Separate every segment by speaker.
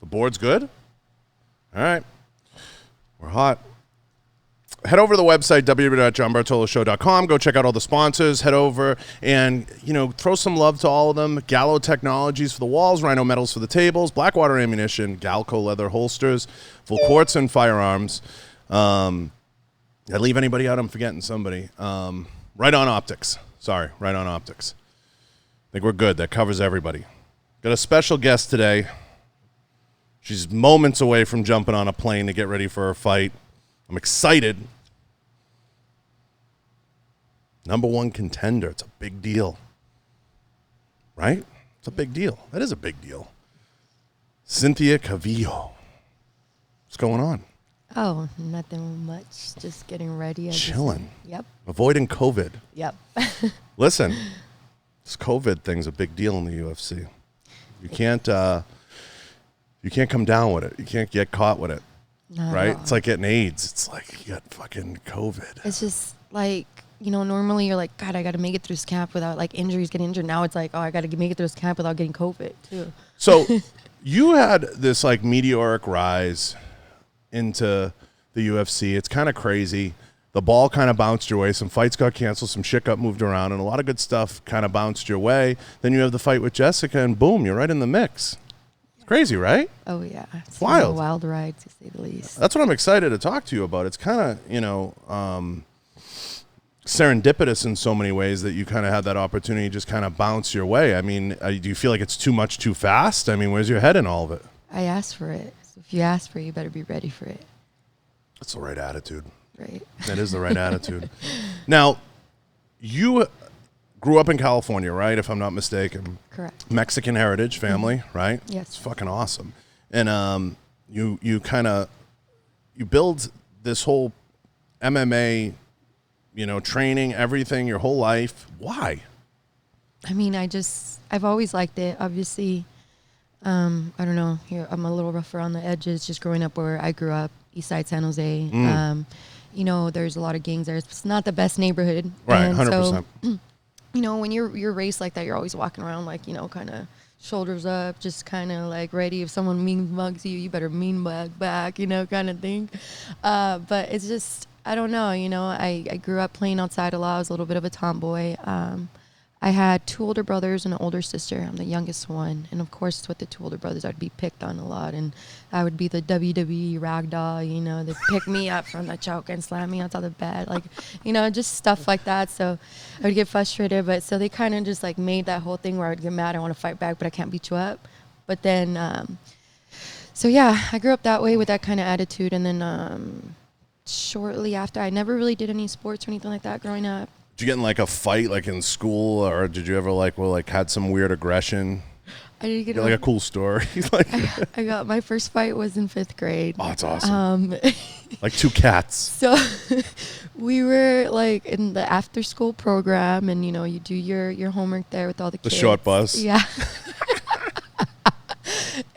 Speaker 1: The board's good? All right. We're hot. Head over to the website, www.johnbartoloshow.com. Go check out all the sponsors. Head over and, throw some love to all of them. Gallo Technologies for the walls, Rhino Metals for the tables, Blackwater Ammunition, Galco Leather Holsters, Full Quartz and Firearms. Did I leave anybody out? I'm forgetting somebody. Right On Optics. Sorry, Right On Optics. I think we're good. That covers everybody. Got a special guest today. She's moments away from jumping on a plane to get ready for her fight. I'm excited. Number one contender. It's a big deal. Right? It's a big deal. That is a big deal. Cynthia Calvillo. What's going on?
Speaker 2: Oh, nothing much. Just getting ready.
Speaker 1: Chilling.
Speaker 2: Yep.
Speaker 1: Avoiding COVID.
Speaker 2: Yep.
Speaker 1: Listen, this COVID thing's a big deal in the UFC. You can't come down with it. You can't get caught with it.
Speaker 2: Not
Speaker 1: right?
Speaker 2: at all.
Speaker 1: It's like getting AIDS. It's like you got fucking COVID.
Speaker 2: It's just like, normally you're like, God, I got to make it through this camp without like injuries, getting injured. Now it's like, oh, I got to make it through this camp without getting COVID too.
Speaker 1: So you had this like meteoric rise into the UFC. It's kind of crazy. The ball kind of bounced your way. Some fights got canceled. Some shit got moved around. And a lot of good stuff kind of bounced your way. Then you have the fight with Jessica and boom, you're right in the mix. It's crazy, right?
Speaker 2: Oh, yeah. It's
Speaker 1: wild.
Speaker 2: A wild ride, to say the least.
Speaker 1: That's what I'm excited to talk to you about. It's kind of, serendipitous in so many ways that you kind of had that opportunity to just kind of bounce your way. I mean, do you feel like it's too much too fast? I mean, where's your head in all of it?
Speaker 2: I asked for it. So if you ask for it, you better be ready for it.
Speaker 1: That's the right attitude.
Speaker 2: Right.
Speaker 1: That is the right attitude. Now, you grew up in California, right? If I'm not mistaken.
Speaker 2: Correct.
Speaker 1: Mexican heritage family, right?
Speaker 2: Yes.
Speaker 1: It's fucking awesome. And you build this whole MMA, training, everything, your whole life. Why?
Speaker 2: I mean, I've always liked it. Obviously, I don't know. Here, I'm a little rough around the edges. Just growing up where I grew up, East Side San Jose. There's a lot of gangs there. It's not the best neighborhood.
Speaker 1: Right,
Speaker 2: and
Speaker 1: 100%.
Speaker 2: So, when you're raised like that, you're always walking around like, kind of shoulders up, just kind of like ready. If someone mean mugs you, you better mean mug back, kind of thing. But it's just, I don't know. I grew up playing outside a lot. I was a little bit of a tomboy. I had two older brothers and an older sister. I'm the youngest one. And, of course, with the two older brothers, I'd be picked on a lot. And I would be the WWE rag doll, they'd pick me up from the choke and slam me onto the bed. Like, just stuff like that. So I would get frustrated. But so they kind of just, like, made that whole thing where I would get mad. I want to fight back, but I can't beat you up. But then, I grew up that way with that kind of attitude. And then shortly after, I never really did any sports or anything like that growing up.
Speaker 1: Did you get in like a fight like in school, or did you ever had some weird aggression?
Speaker 2: I didn't get
Speaker 1: like a cool story.
Speaker 2: I got my first fight was in 5th grade.
Speaker 1: Oh, that's awesome. Like two cats.
Speaker 2: So we were like in the after school program, and you do your homework there with all the kids.
Speaker 1: The short bus.
Speaker 2: Yeah.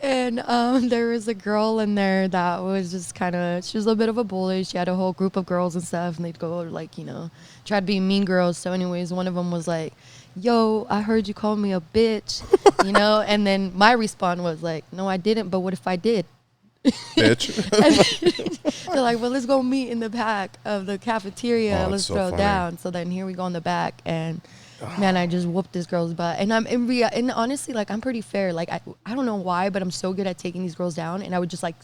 Speaker 2: And there was a girl in there that was just she was a bit of a bully. She had a whole group of girls and stuff, and they'd go try to be mean girls. So anyways, one of them was like, yo, I heard you call me a bitch, and then my response was like, no, I didn't, but what if I did?
Speaker 1: Bitch.
Speaker 2: They're like, well, let's go meet in the back of the cafeteria.
Speaker 1: Oh,
Speaker 2: let's
Speaker 1: so
Speaker 2: throw
Speaker 1: funny.
Speaker 2: down. So then here we go in the back, and man, I just whooped this girl's butt. And and honestly, like, I'm pretty fair. Like, I don't know why, but I'm so good at taking these girls down. And I would just like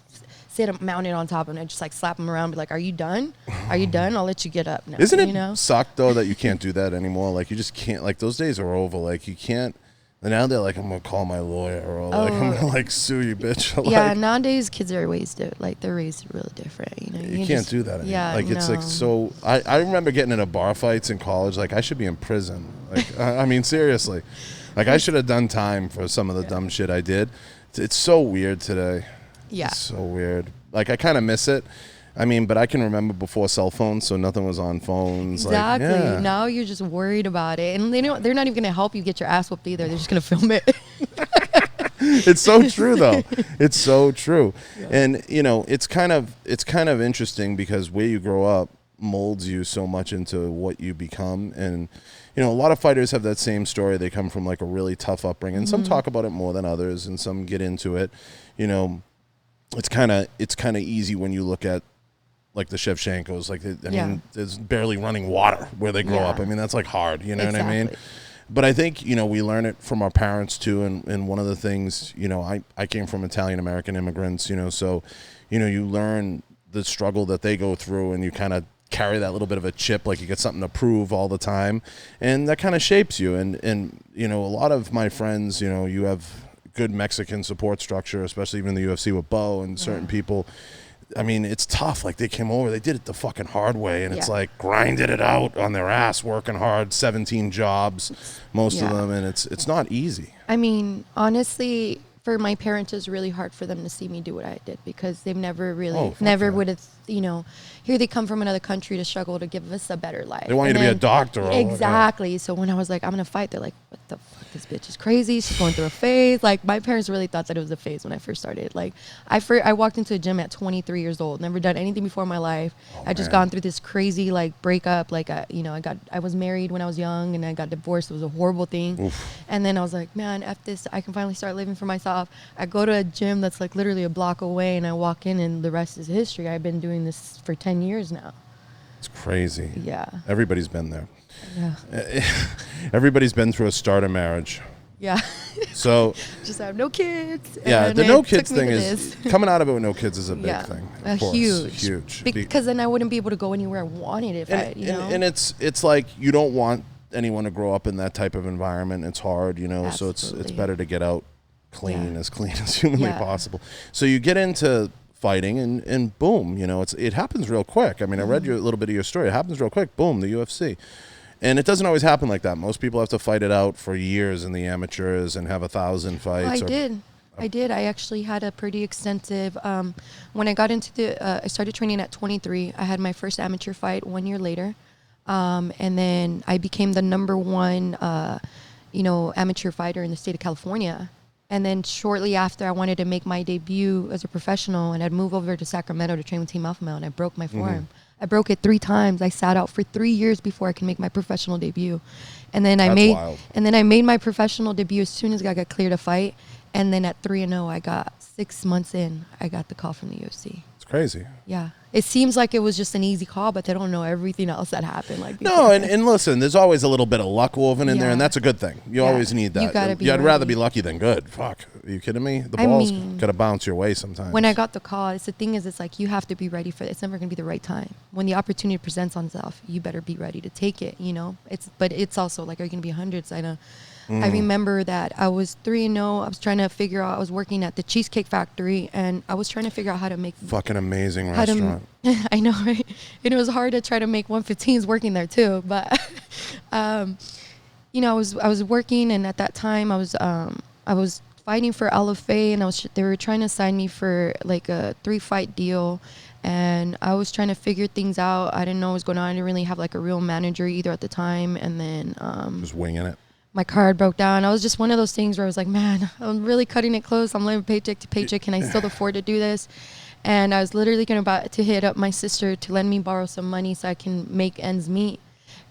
Speaker 2: sit mounted on top of them and just like slap them around, be like, are you done? Are you done? I'll let you get up now.
Speaker 1: Isn't it suck though that you can't do that anymore? Like, you just can't, like, those days are over. Like, you can't. And now they're like, I'm going to call my lawyer, or like, I'm going to like sue you, bitch.
Speaker 2: Yeah, nowadays kids are raised, like, they're raised really different.
Speaker 1: You can't do that anymore.
Speaker 2: Yeah,
Speaker 1: like, it's like so. I remember getting into bar fights in college. Like, I should be in prison. Like, I mean, seriously. Like, I should have done time for some of the dumb shit I did. It's so weird today.
Speaker 2: Yeah.
Speaker 1: It's so weird. Like, I kind of miss it. I mean, but I can remember before cell phones, so nothing was on phones.
Speaker 2: Exactly.
Speaker 1: Like, yeah.
Speaker 2: Now you're just worried about it, and they're not even going to help you get your ass whooped either. They're just going to film it.
Speaker 1: It's so true, though. It's so true.
Speaker 2: Yeah.
Speaker 1: And it's kind of interesting because where you grow up, molds you so much into what you become. And you know, a lot of fighters have that same story. They come from like a really tough upbringing. And some talk about it more than others, and some get into it. You know, it's kind of easy when you look at like the Shevchenkos. Like, I mean, there's barely running water where they grow up. I mean, that's like hard. You know what I mean? But I think, you know, we learn it from our parents too. And one of the things, you know, I came from Italian-American immigrants, you know, so, you know, you learn the struggle that they go through, and you kind of carry that little bit of a chip, like you get something to prove all the time. And that kind of shapes you. And, you know, a lot of my friends, you know, you have good Mexican support structure, especially even in the UFC with Bo and certain people. I mean, it's tough. Like, they came over, they did it the fucking hard way, and it's like grinded it out on their ass, working hard, 17 jobs, most of them, and it's not easy.
Speaker 2: I mean, honestly, for my parents, it was really hard for them to see me do what I did, because they've never really, would have, you know, here they come from another country to struggle to give us a better life.
Speaker 1: They want you to be a doctor.
Speaker 2: Exactly. So when I was like, I'm going to fight, they're like, what the fuck? This bitch is crazy. She's going through a phase. Like, my parents really thought that it was a phase when I first started. Like, I walked into a gym at 23 years old, never done anything before in my life. I just gone through this crazy, like, breakup. Like, you know, I was married when I was young, and I got divorced. It was a horrible thing. Oof. And then I was like, man, F this. I can finally start living for myself. I go to a gym that's like literally a block away, and I walk in, and the rest is history. I've been doing this for 10 years now.
Speaker 1: It's crazy.
Speaker 2: Yeah.
Speaker 1: Everybody's been there.
Speaker 2: Yeah.
Speaker 1: Everybody's been through a starter marriage.
Speaker 2: Yeah.
Speaker 1: So
Speaker 2: just have no kids.
Speaker 1: Yeah, the no kids thing is coming out of it with no kids is a big thing. Of course. Huge.
Speaker 2: Because then I wouldn't be able to go anywhere I wanted if you know.
Speaker 1: And it's like, you don't want anyone to grow up in that type of environment. It's hard, you know. Absolutely. So it's better to get out clean as humanly possible. So you get into fighting, and boom, you know, it happens real quick. I mean, I read a little bit of your story. It happens real quick. Boom, the UFC. And it doesn't always happen like that. Most people have to fight it out for years in the amateurs and have 1,000 fights.
Speaker 2: Well, I did. I actually had a pretty extensive, when I got into I started training at 23. I had my first amateur fight 1 year later. And then I became the #1, you know, amateur fighter in the state of California. And then shortly after, I wanted to make my debut as a professional, and I'd move over to Sacramento to train with Team Alpha Male, and I broke my forearm. I broke it 3 times. I sat out for 3 years before I could make my professional debut. And then I made my professional debut as soon as I got cleared to fight. And then at 3-0, I got 6 months in, I got the call from the UFC.
Speaker 1: It's crazy.
Speaker 2: Yeah. It seems like it was just an easy call, but they don't know everything else that happened. Like,
Speaker 1: no, and listen, there's always a little bit of luck woven in there, and that's a good thing. You always need that.
Speaker 2: You gotta be
Speaker 1: I'd rather be lucky than good. Fuck. Are you kidding me? The ball's got to bounce your way sometimes.
Speaker 2: When I got the call, the thing is, it's like, you have to be ready for it. It's never going to be the right time. When the opportunity presents on itself, you better be ready to take it, you know? But it's also like, are you going to be hundreds? I know. I remember that I was 3-0. I was trying to figure out, I was working at the Cheesecake Factory, and I was trying to figure out how to make
Speaker 1: fucking amazing restaurant.
Speaker 2: I know, right? And it was hard to try to make 115s working there too. But, you know, I was working, and at that time I was fighting for LFA, and they were trying to sign me for like a 3-fight deal. And I was trying to figure things out. I didn't know what was going on. I didn't really have like a real manager either at the time. And then
Speaker 1: just winging it.
Speaker 2: My card broke down. I was just one of those things where I was like, man, I'm really cutting it close. I'm living paycheck to paycheck. Can I still afford to do this? And I was literally about to hit up my sister to lend me borrow some money so I can make ends meet.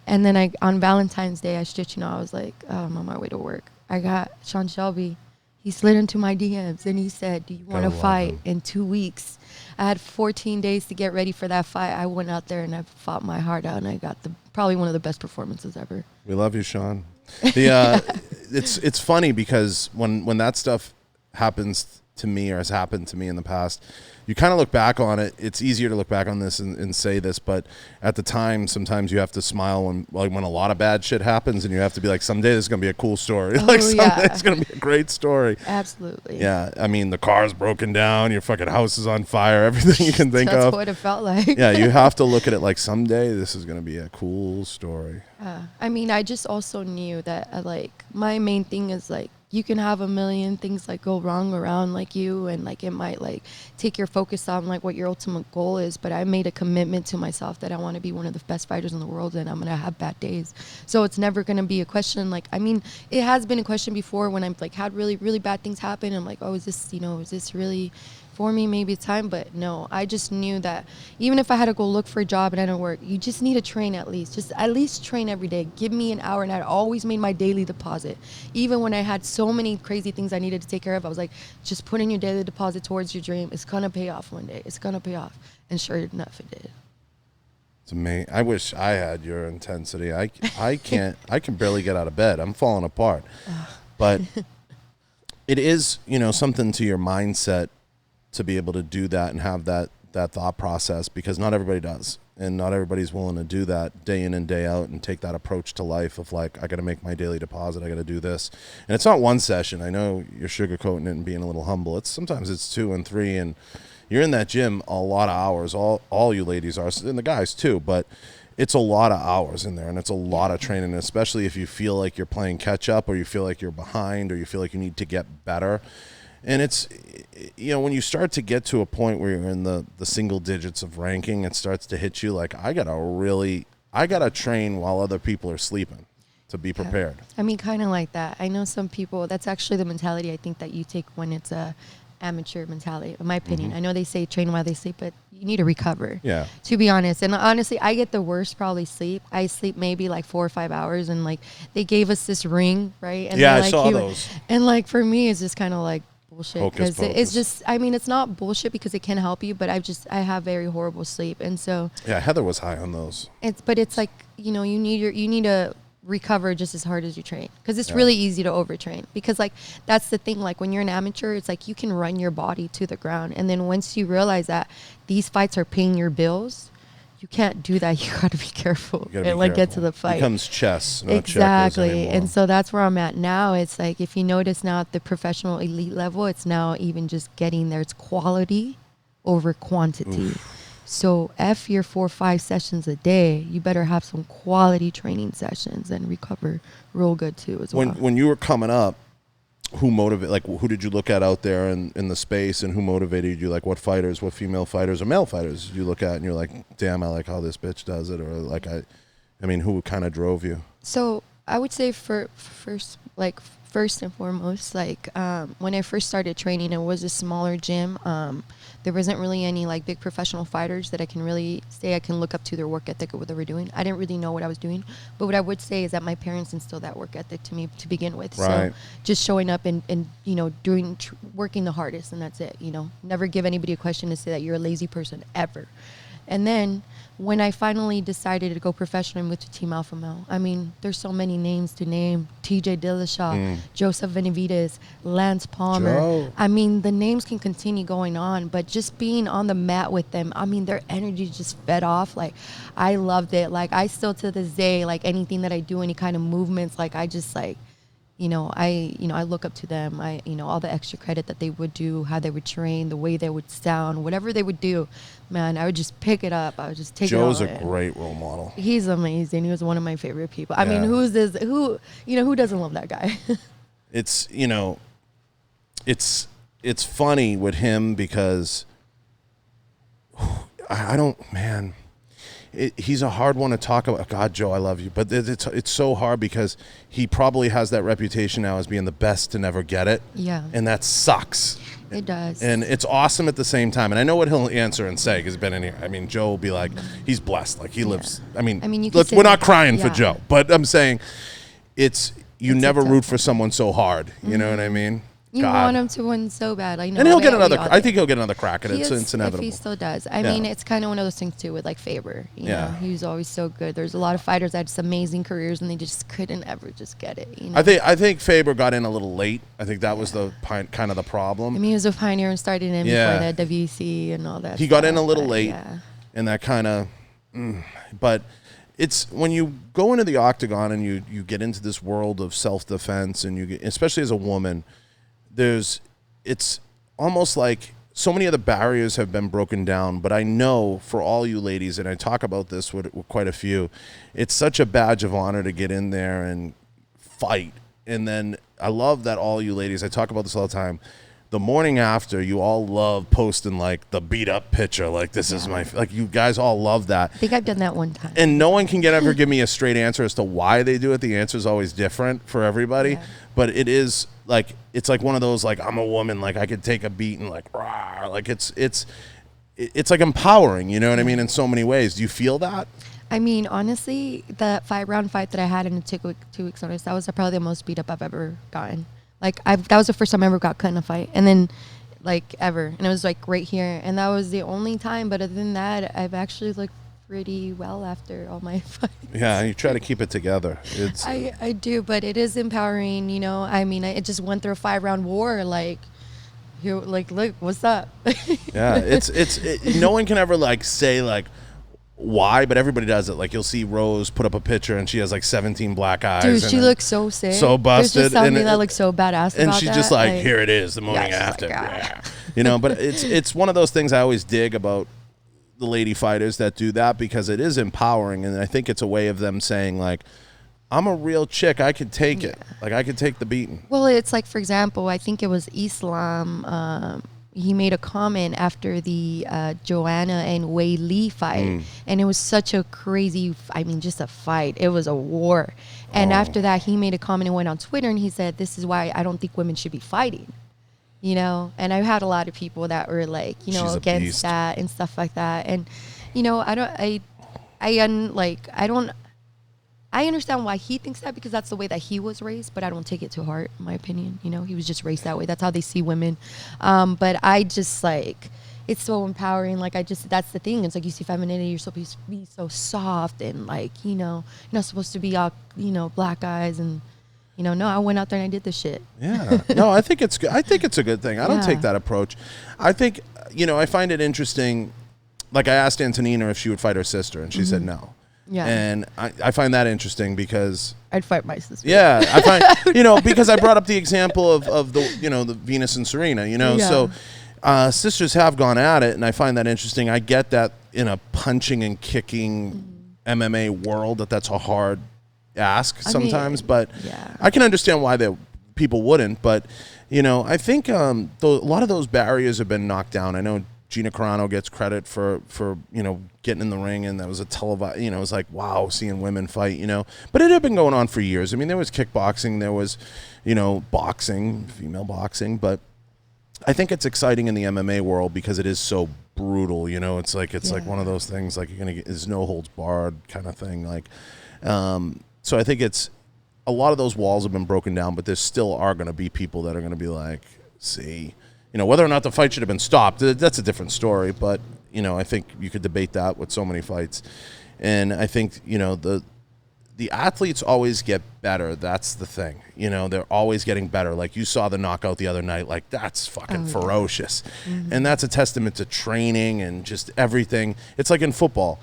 Speaker 2: And then on Valentine's Day, I was like, I'm on my way to work. I got Sean Shelby. He slid into my DMs, and he said, do you want to fight in 2 weeks? I had 14 days to get ready for that fight. I went out there, and I fought my heart out, and I got probably one of the best performances ever.
Speaker 1: We love you, Sean. It's funny because when that stuff happens to me, or has happened to me in the past, you kind of look back on it. It's easier to look back on this and say this, but at the time, sometimes you have to smile when a lot of bad shit happens, and you have to be like, someday this is going to be a cool story. Like, someday it's going to be a great story.
Speaker 2: Absolutely.
Speaker 1: Yeah. I mean, the car's broken down, your fucking house is on fire, everything you can think of.
Speaker 2: That's what it felt like.
Speaker 1: Yeah, you have to look at it like, someday this is going to be a cool story.
Speaker 2: I mean, I just also knew that, my main thing is, you can have a million things go wrong around you, and it might take your focus on what your ultimate goal is. But I made a commitment to myself that I want to be one of the best fighters in the world, and I'm gonna have bad days. So it's never gonna be a question. I mean, it has been a question before when I'm had really, really bad things happen. I'm like, oh, is this really for me, maybe time, but no, I just knew that even if I had to go look for a job and I didn't work, you just need to train at least. Just at least train every day. Give me an hour, and I always made my daily deposit. Even when I had so many crazy things I needed to take care of, I was like, just put in your daily deposit towards your dream. It's gonna pay off one day. It's gonna pay off. And sure enough, it did.
Speaker 1: It's amazing. I wish I had your intensity. I can't. I can barely get out of bed. I'm falling apart. But it is, something to your mindset to be able to do that and have that thought process, because not everybody does, and not everybody's willing to do that day in and day out and take that approach to life of like, I got to make my daily deposit, I got to do this. And it's not one session. I know you're sugarcoating it and being a little humble. Sometimes it's 2 and 3, and you're in that gym a lot of hours. All you ladies are, and the guys too, but it's a lot of hours in there, and it's a lot of training, especially if you feel like you're playing catch up, or you feel like you're behind, or you feel like you need to get better. And it's, when you start to get to a point where you're in the single digits of ranking, it starts to hit you like, I gotta train while other people are sleeping to be prepared.
Speaker 2: I mean, kind of like that. I know some people, that's actually the mentality I think that you take when it's a amateur mentality, in my opinion. I know they say train while they sleep, but you need to recover. Yeah. To be honest. And honestly, I get the worst probably sleep. I sleep maybe like 4 or 5 hours, and like they gave us this ring, right? And
Speaker 1: yeah,
Speaker 2: like,
Speaker 1: I saw those.
Speaker 2: And like for me, it's just kind of like bullshit, because it's just, I mean, it's not bullshit because it can help you, but I have very horrible sleep, and so
Speaker 1: yeah, Heather was high on those.
Speaker 2: It's like, you need to recover just as hard as you train, because it's really easy to overtrain, because like that's the thing, like when you're an amateur, it's like you can run your body to the ground, and then once you realize that these fights are paying your bills, you can't do that. You got to be careful and like get to the fight.
Speaker 1: It becomes chess, not
Speaker 2: exactly. And so that's where I'm at now. It's like, if you notice now at the professional elite level, it's now even just getting there. It's quality over quantity. So F your 4 or 5 sessions a day, you better have some quality training sessions and recover real good too as well.
Speaker 1: When you were coming up, who did you look at out there in the space, and who motivated you? Like what female fighters or male fighters you look at and you're like, damn, I like how this bitch does it, or like who kind of drove you?
Speaker 2: So I would say first and foremost, like when I first started training, it was a smaller gym. There wasn't really any like big professional fighters that I can really say I can look up to their work ethic of what they were doing. I didn't really know what I was doing, but what I would say is that my parents instilled that work ethic to me to begin with. Right. So just showing up and working the hardest, and that's it. Never give anybody a question to say that you're a lazy person ever. And then when I finally decided to go professional and moved to Team Alpha Male, I mean, there's so many names to name. TJ Dillashaw, Joseph Benavidez, Lance Palmer. Joe. I mean, the names can continue going on, but just being on the mat with them, I mean, their energy just fed off. Like, I loved it. Like, I still to this day, like anything that I do, any kind of movements, like I just like, I look up to them. All the extra credit that they would do, how they would train, the way they would sound, whatever they would do, man, I would just pick it up. I would just take
Speaker 1: Joe's
Speaker 2: it on.
Speaker 1: Joe's a great role model.
Speaker 2: He's amazing. He was one of my favorite people. I mean, who doesn't love that guy?
Speaker 1: It's funny with him because he's a hard one to talk about. God, Joe, I love you. But it's so hard because he probably has that reputation now as being the best to never get it. Yeah. And that sucks.
Speaker 2: It does.
Speaker 1: And it's awesome at the same time. And I know what he'll answer and say because he's been in here. I mean, Joe will be like, he's blessed. Like, he lives. I mean we're not crying for Joe. But I'm saying it's never root for someone so hard. You know what I mean?
Speaker 2: You want him to win so bad. I know.
Speaker 1: And he'll get another. I think he'll get another crack at it. It's inevitable.
Speaker 2: If he still does. I mean, it's kind of one of those things too with like Faber. You know, he was always so good. There's a lot of fighters that had some amazing careers and they just couldn't ever just get it.
Speaker 1: I think Faber got in a little late. I think that was the kind of the problem.
Speaker 2: I mean, he was a pioneer and started in before the WC and all that.
Speaker 1: He got in a little late, and that kind of. But it's when you go into the octagon and you get into this world of self-defense, and especially as a woman. It's almost like so many of the barriers have been broken down, but I know for all you ladies, and I talk about this with quite a few, it's such a badge of honor to get in there and fight. And then I love that all you ladies, I talk about this all the time, the morning after, you all love posting like the beat up picture. Like, this is my, like, you guys all love that.
Speaker 2: I think I've done that one time.
Speaker 1: And no one can ever give me a straight answer as to why they do it. The answer is always different for everybody.
Speaker 2: Yeah.
Speaker 1: But it is like, it's like one of those, like, I'm a woman, like I could take a beat and like, rah, like it's like empowering, you know what I mean? In so many ways. Do you feel that?
Speaker 2: I mean, honestly, that 5-round fight that I had in a 2 weeks notice, that was probably the most beat up I've ever gotten. Like, that was the first time I ever got cut in a fight. And then, like, ever. And it was, like, right here. And that was the only time. But other than that, I've actually looked pretty well after all my fights.
Speaker 1: Yeah, you try to keep it together. It's
Speaker 2: I do, but it is empowering, you know. I mean, I just went through a 5-round war. Like, here, like, look, what's up?
Speaker 1: yeah, no one can ever, like, say, like, why, but everybody does it. Like, you'll see Rose put up a picture and she has like 17 black eyes.
Speaker 2: Dude,
Speaker 1: and
Speaker 2: she looks so sick.
Speaker 1: so busted.
Speaker 2: There's just something that looks so badass
Speaker 1: and
Speaker 2: about
Speaker 1: she's
Speaker 2: that.
Speaker 1: just like, here it is, the morning
Speaker 2: yeah,
Speaker 1: after.
Speaker 2: like,
Speaker 1: yeah. You know, but it's one of those things I always dig about the lady fighters that do that, because it is empowering, and I think it's a way of them saying, like, I'm a real chick. I could take it. Like, I could take the beating.
Speaker 2: Well, it's like, for example, I think it was Islam. He made a comment after the Joanna and Wei Li fight, and it was such a crazy, I mean, just a fight. It was a war. And after that, he made a comment and went on Twitter, and he said, this is why I don't think women should be fighting, you know? And I had a lot of people that were like, you know, against that and stuff like that. And, you know, I understand why he thinks that, because that's the way that he was raised, but I don't take it to heart, in my opinion. You know, he was just raised that way. That's how they see women. But I just, like, it's so empowering. Like, that's the thing. It's like, you see femininity, you're supposed to be so soft and, like, you know, you're not supposed to be all, you know, black eyes and, you know, no, I went out there and I did this shit.
Speaker 1: Yeah. No, I think it's good. I think it's a good thing. I don't take that approach. I think, you know, I find it interesting. Like, I asked Antonina if she would fight her sister, and she said no.
Speaker 2: Yeah.
Speaker 1: And I find that interesting because
Speaker 2: I'd fight my sister.
Speaker 1: Yeah, I find, you know, because I brought up the example of the, you know, the Venus and Serena, you know, so sisters have gone at it, and I find that interesting. I get that in a punching and kicking MMA world that's a hard ask sometimes, but I can understand why people wouldn't. But, you know, I think a lot of those barriers have been knocked down. I know Gina Carano gets credit for you know, getting in the ring, and that was a televised, you know, it was like, wow, seeing women fight, you know. But it had been going on for years. I mean, there was kickboxing, there was, you know, boxing, female boxing, but I think it's exciting in the MMA world because it is so brutal, you know. It's like one of those things, like, you're gonna get, is no holds barred kind of thing, like, so I think it's, a lot of those walls have been broken down, but there still are going to be people that are going to be like, see, you know, whether or not the fight should have been stopped, that's a different story. But, you know, I think you could debate that with so many fights. And I think, you know, the athletes always get better. That's the thing. You know, they're always getting better. Like, you saw the knockout the other night. Like, that's fucking ferocious. And that's a testament to training and just everything. It's like in football.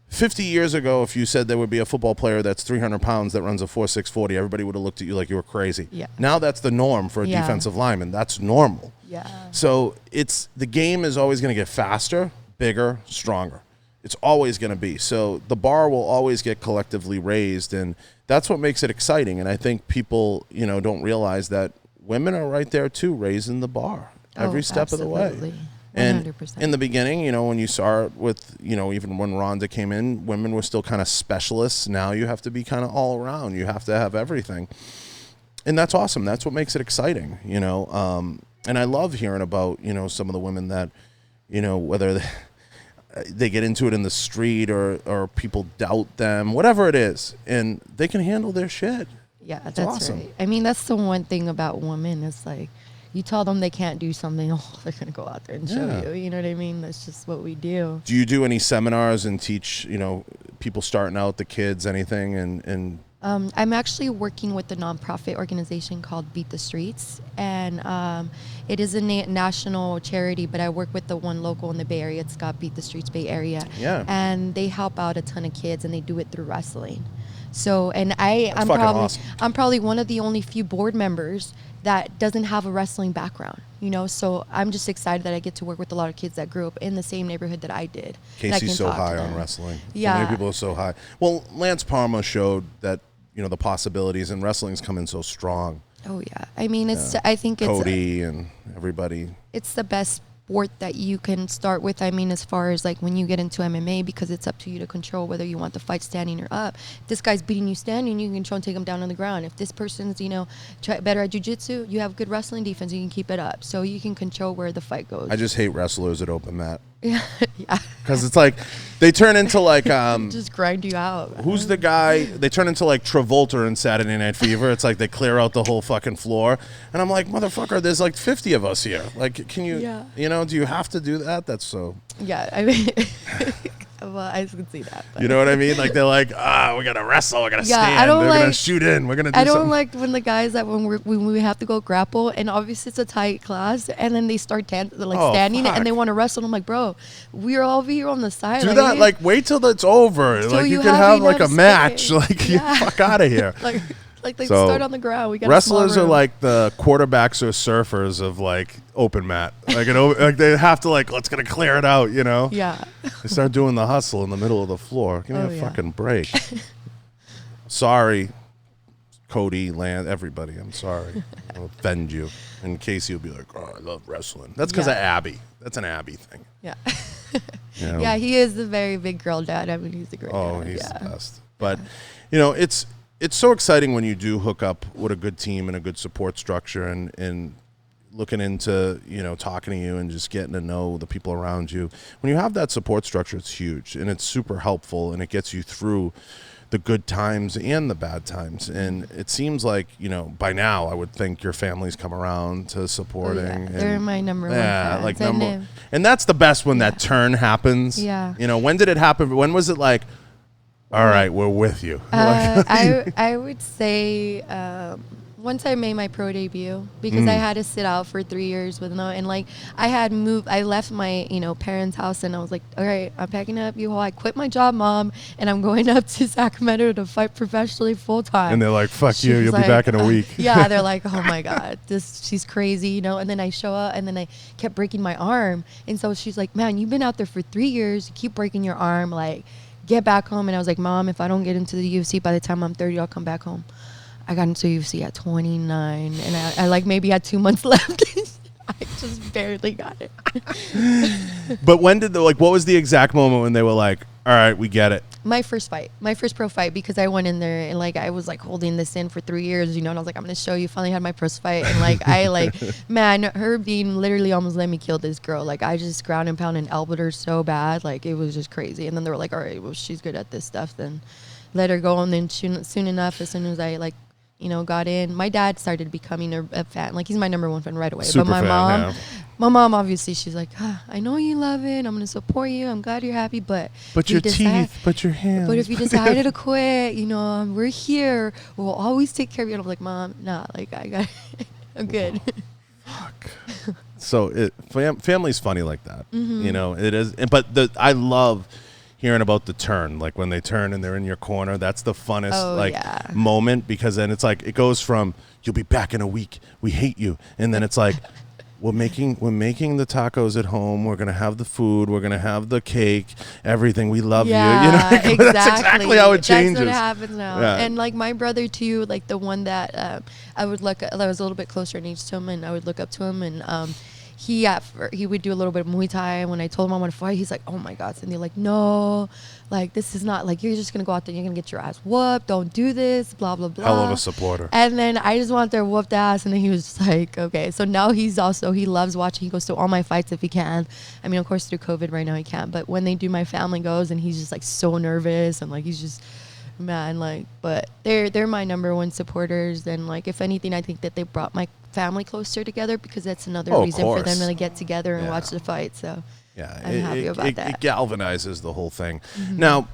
Speaker 1: 50 years ago, if you said there would be a football player that's 300 pounds that runs a 4.6 40, everybody would have looked at you like you were crazy. Yeah. Now that's the norm for a defensive lineman. That's normal. Yeah. So the game is always going to get faster, bigger, stronger. It's always going to be. So the bar will always get collectively raised, and that's what makes it exciting. And I think people, you know, don't realize that women are right there too, raising the bar every step of the way. And 100%. In the beginning, you know, when you saw it with, you know, even when Ronda came in, women were still kind of specialists. Now you have to be kind of all around. You have to have everything. And that's awesome. That's what makes it exciting, you know. And I love hearing about, you know, some of the women that, you know, whether they get into it in the street or people doubt them, whatever it is, and they can handle their shit.
Speaker 2: Yeah, that's awesome. Right. I mean, that's the one thing about women. It's like, you tell them they can't do something, they're going to go out there and show you. You know what I mean? That's just what we do. Do
Speaker 1: you do any seminars and teach, you know, people starting out, the kids, anything? And
Speaker 2: I'm actually working with a nonprofit organization called Beat the Streets. And it is a national charity, but I work with the one local in the Bay Area. It's got Beat the Streets Bay Area. Yeah. And they help out a ton of kids, and they do it through wrestling. So, and I'm probably one of the only few board members that doesn't have a wrestling background, you know. So I'm just excited that I get to work with a lot of kids that grew up in the same neighborhood that I did.
Speaker 1: Casey's so high on wrestling. Yeah. So many people are so high. Well, Lance Parma showed that, you know, the possibilities, and wrestling's coming so strong.
Speaker 2: Oh yeah. I mean, I think it's
Speaker 1: Cody and everybody.
Speaker 2: it's the best sport that you can start with. I mean, as far as like when you get into MMA, because it's up to you to control whether you want the fight standing or up. If this guy's beating you standing, you can control and take him down on the ground. If this person's, better at jiu-jitsu, you have good wrestling defense, you can keep it up. So you can control where the fight goes.
Speaker 1: I just hate wrestlers at open mat.
Speaker 2: Yeah. Yeah.
Speaker 1: Because it's like they turn into like
Speaker 2: just grind you out.
Speaker 1: who's the guy? They turn into like Travolta in Saturday Night Fever. It's like they clear out the whole fucking floor, and I'm like, motherfucker, there's like 50 of us here. Like, can you, do you have to do that? That's so.
Speaker 2: Yeah, I mean, well, I can see that. But.
Speaker 1: You know what I mean? Like they're like, we're gonna wrestle, we're gonna stand,
Speaker 2: I don't
Speaker 1: we're
Speaker 2: like,
Speaker 1: gonna shoot in, we're gonna do
Speaker 2: I don't
Speaker 1: something.
Speaker 2: like when the guys that when we have to go grapple, and obviously it's a tight class, and then they start standing and they want to wrestle. And I'm like, bro, we're all over here on the side.
Speaker 1: Do that. Like, wait till it's over.
Speaker 2: So
Speaker 1: like you can have like a match.
Speaker 2: Stay.
Speaker 1: Like, you fuck out of here.
Speaker 2: Like they start on the ground. We got
Speaker 1: wrestlers are like the quarterbacks or surfers of like open mat. Like like they have to let's gonna clear it out.
Speaker 2: Yeah.
Speaker 1: They start doing the hustle in the middle of the floor. Give me a fucking break. Sorry, Cody, everybody. I'm sorry. I'll offend you. And Casey will be like, I love wrestling. That's because of Abby. That's an Abby thing.
Speaker 2: Yeah. Yeah, he is the very big girl dad. I mean, he's a great dad.
Speaker 1: Oh, he's the best. But, it's so exciting when you do hook up with a good team and a good support structure and looking into, talking to you and just getting to know the people around you. When you have that support structure, it's huge and it's super helpful and it gets you through the good times and the bad times. And it seems like, by now I would think your family's come around to supporting.
Speaker 2: Oh, yeah. They're my number one fans.
Speaker 1: And that's the best when that turn happens.
Speaker 2: Yeah.
Speaker 1: When did it happen? When was it like, all right, we're with you?
Speaker 2: I would say once I made my pro debut, because I had to sit out for 3 years with I left my parents' house and I was like, all right, I'm packing up I quit my job, Mom, and I'm going up to Sacramento to fight professionally full time.
Speaker 1: And they're like, fuck you, you'll be back in a week.
Speaker 2: Yeah, they're like, oh my God, she's crazy, and then I show up and then I kept breaking my arm, and so she's like, man, you've been out there for 3 years, you keep breaking your arm, get back home. And I was like, Mom, if I don't get into the UFC by the time I'm 30, I'll come back home. I got into UFC at 29, and I maybe had 2 months left. I just barely got it.
Speaker 1: But when did what was the exact moment when they were like, all right, we get it?
Speaker 2: My first pro fight, because I went in there and I was holding this in for 3 years, and I was like, I'm going to show you. Finally had my first fight. And man, her being literally almost let me kill this girl. I just ground and pound and elbowed her so bad. It was just crazy. And then they were like, all right, well, she's good at this stuff. Then let her go. And then soon enough, as soon as I got in, my dad started becoming a fan. He's my number one fan right away.
Speaker 1: Super
Speaker 2: but
Speaker 1: fan,
Speaker 2: my mom, obviously, she's like, I know you love it. I'm going to support you. I'm glad you're happy. But
Speaker 1: your teeth, but your hands.
Speaker 2: But if you decided to quit, we're here. We'll always take care of you. And I'm like, Mom, nah, I'm good.
Speaker 1: Fuck. So family's funny like that.
Speaker 2: Mm-hmm.
Speaker 1: It is. But I love hearing about the turn, when they turn and they're in your corner. That's the funnest moment, because then it's it goes from you'll be back in a week, we hate you, and then it's we're making the tacos at home, we're gonna have the food, we're gonna have the cake, everything, we love you.
Speaker 2: Exactly.
Speaker 1: That's exactly how it changes.
Speaker 2: That's what happens now. And my brother too, the one that I was a little bit closer in age to him, and I would look up to him, and he would do a little bit of Muay Thai, and when I told him I want to fight, he's like, oh my God, Cynthia, no, this is not, you're just gonna go out there and you're gonna get your ass whooped, don't do this, blah blah blah.
Speaker 1: Hell of a supporter.
Speaker 2: And then I just want their whooped ass, and then he was just like, okay. So now he loves watching. He goes to all my fights if he can. I mean, of course through COVID right now he can't, but when they do, my family goes, and he's just so nervous, and he's just, man, but they're my number one supporters. And if anything, I think that they brought my family closer together, because that's another reason for them to get together and watch the fight. So I'm happy about that.
Speaker 1: It galvanizes the whole thing.
Speaker 2: Mm-hmm.
Speaker 1: Now,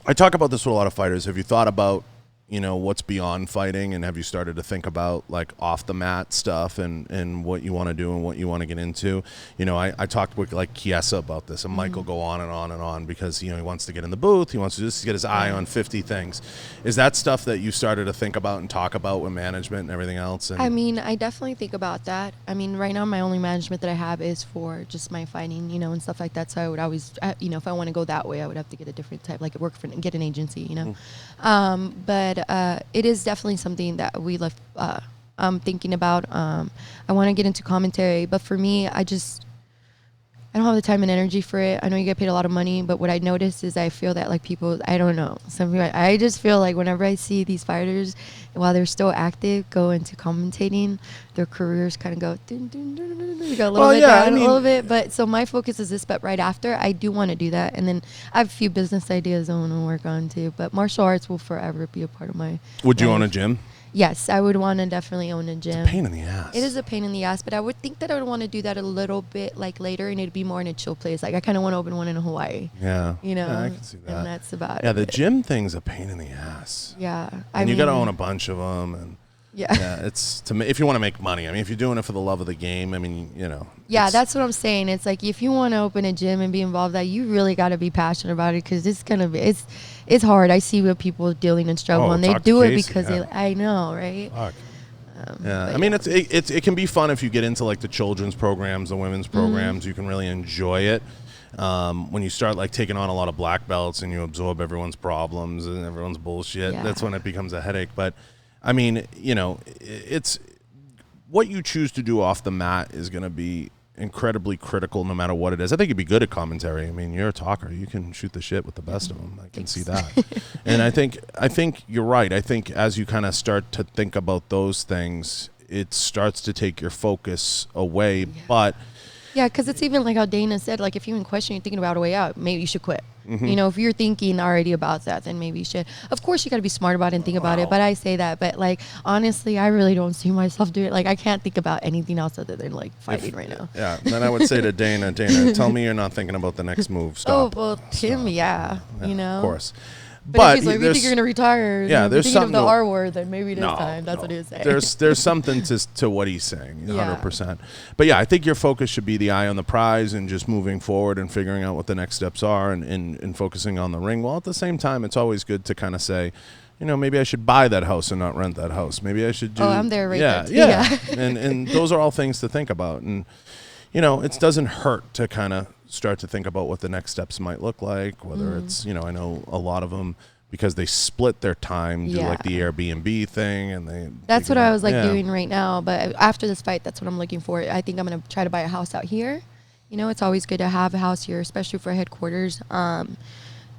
Speaker 1: I talk about this with a lot of fighters. Have you thought about what's beyond fighting, and have you started to think about off the mat stuff and what you want to do and what you want to get into? I talked with Chiesa about this, and Mike will go on and on and on, because he wants to get in the booth, he wants to just get his eye on 50 things. Is that stuff that you started to think about and talk about with management and everything else? And
Speaker 2: I mean, I definitely think about that. I mean, right now my only management that I have is for just my fighting, and stuff like that. So I would always, if I want to go that way, I would have to get a different type, get an agency, But it is definitely something that we left I'm thinking about. I want to get into commentary, but for me, I don't have the time and energy for it. I know you get paid a lot of money, but what I noticed is I feel that like people, I don't know, some people, I just feel like whenever I see these fighters, while they're still active, go into commentating, their careers kind of go, dun, dun, dun, dun, dun, go a little bit down, a little bit. But so my focus is this, but right after, I do want to do that. And then I have a few business ideas I want to work on too. But martial arts will forever be a part of my
Speaker 1: Would you
Speaker 2: life.
Speaker 1: own a gym?
Speaker 2: Yes, I would want to definitely own a gym.
Speaker 1: It's a pain in the ass.
Speaker 2: It is a pain in the ass, but I would think that I would want to do that a little bit like later, and it'd be more in a chill place. Like I kind of want to open one in Hawaii.
Speaker 1: Yeah.
Speaker 2: You know,
Speaker 1: yeah, I can see that.
Speaker 2: and that's about it.
Speaker 1: Yeah, the gym thing's a pain in the ass.
Speaker 2: Yeah,
Speaker 1: And you got to own a bunch of them, and
Speaker 2: yeah,
Speaker 1: it's if you want to make money. I mean, if you're doing it for the love of the game, I mean, you know.
Speaker 2: Yeah, that's what I'm saying. It's like if you want to open a gym and be involved, that you really got to be passionate about it because it's gonna be it's hard. I see what people dealing and struggle, and they do it because I know, right?
Speaker 1: Fuck. Yeah, I mean, it can be fun if you get into like the children's programs, the women's programs. You can really enjoy it. When you start like taking on a lot of black belts and you absorb everyone's problems and everyone's bullshit, that's when it becomes a headache. But I mean, you know, it's what you choose to do off the mat is going to be incredibly critical no matter what it is. I think you'd be good at commentary. I mean, you're a talker. You can shoot the shit with the best of them. I can see that. And I think you're right. I think as you kind of start to think about those things, it starts to take your focus away. But
Speaker 2: yeah, because it's even like how Dana said, like if you're in question, you're thinking about a way out, maybe you should quit. You know, if you're thinking already about that, then maybe you should. Of course, you got to be smart about it and think about it. But I say that. But like, honestly, I really don't see myself doing it. Like, I can't think about anything else other than like fighting right now.
Speaker 1: Yeah. Then I would say to Dana, tell me you're not thinking about the next move. Stop.
Speaker 2: Oh, well, Tim, yeah, you know.
Speaker 1: Of course.
Speaker 2: But if he's like, you think you're going to retire?
Speaker 1: Yeah, there's
Speaker 2: thinking
Speaker 1: something
Speaker 2: of the R word, then maybe this time. That's what he was saying.
Speaker 1: There's something to what he's saying, 100%. But yeah, I think your focus should be the eye on the prize and just moving forward and figuring out what the next steps are and focusing on the ring. While at the same time, it's always good to kind of say, you know, maybe I should buy that house and not rent that house. Maybe I should do.
Speaker 2: Oh, I'm there right there.
Speaker 1: Yeah. and those are all things to think about. And, you know, it doesn't hurt to kind of start to think about what the next steps might look like, whether it's, you know, I know a lot of them, because they split their time, do like the Airbnb thing, and
Speaker 2: that's what I was like doing right now. But after this fight, that's what I'm looking for. I think I'm gonna try to buy a house out here. You know, it's always good to have a house here, especially for headquarters. And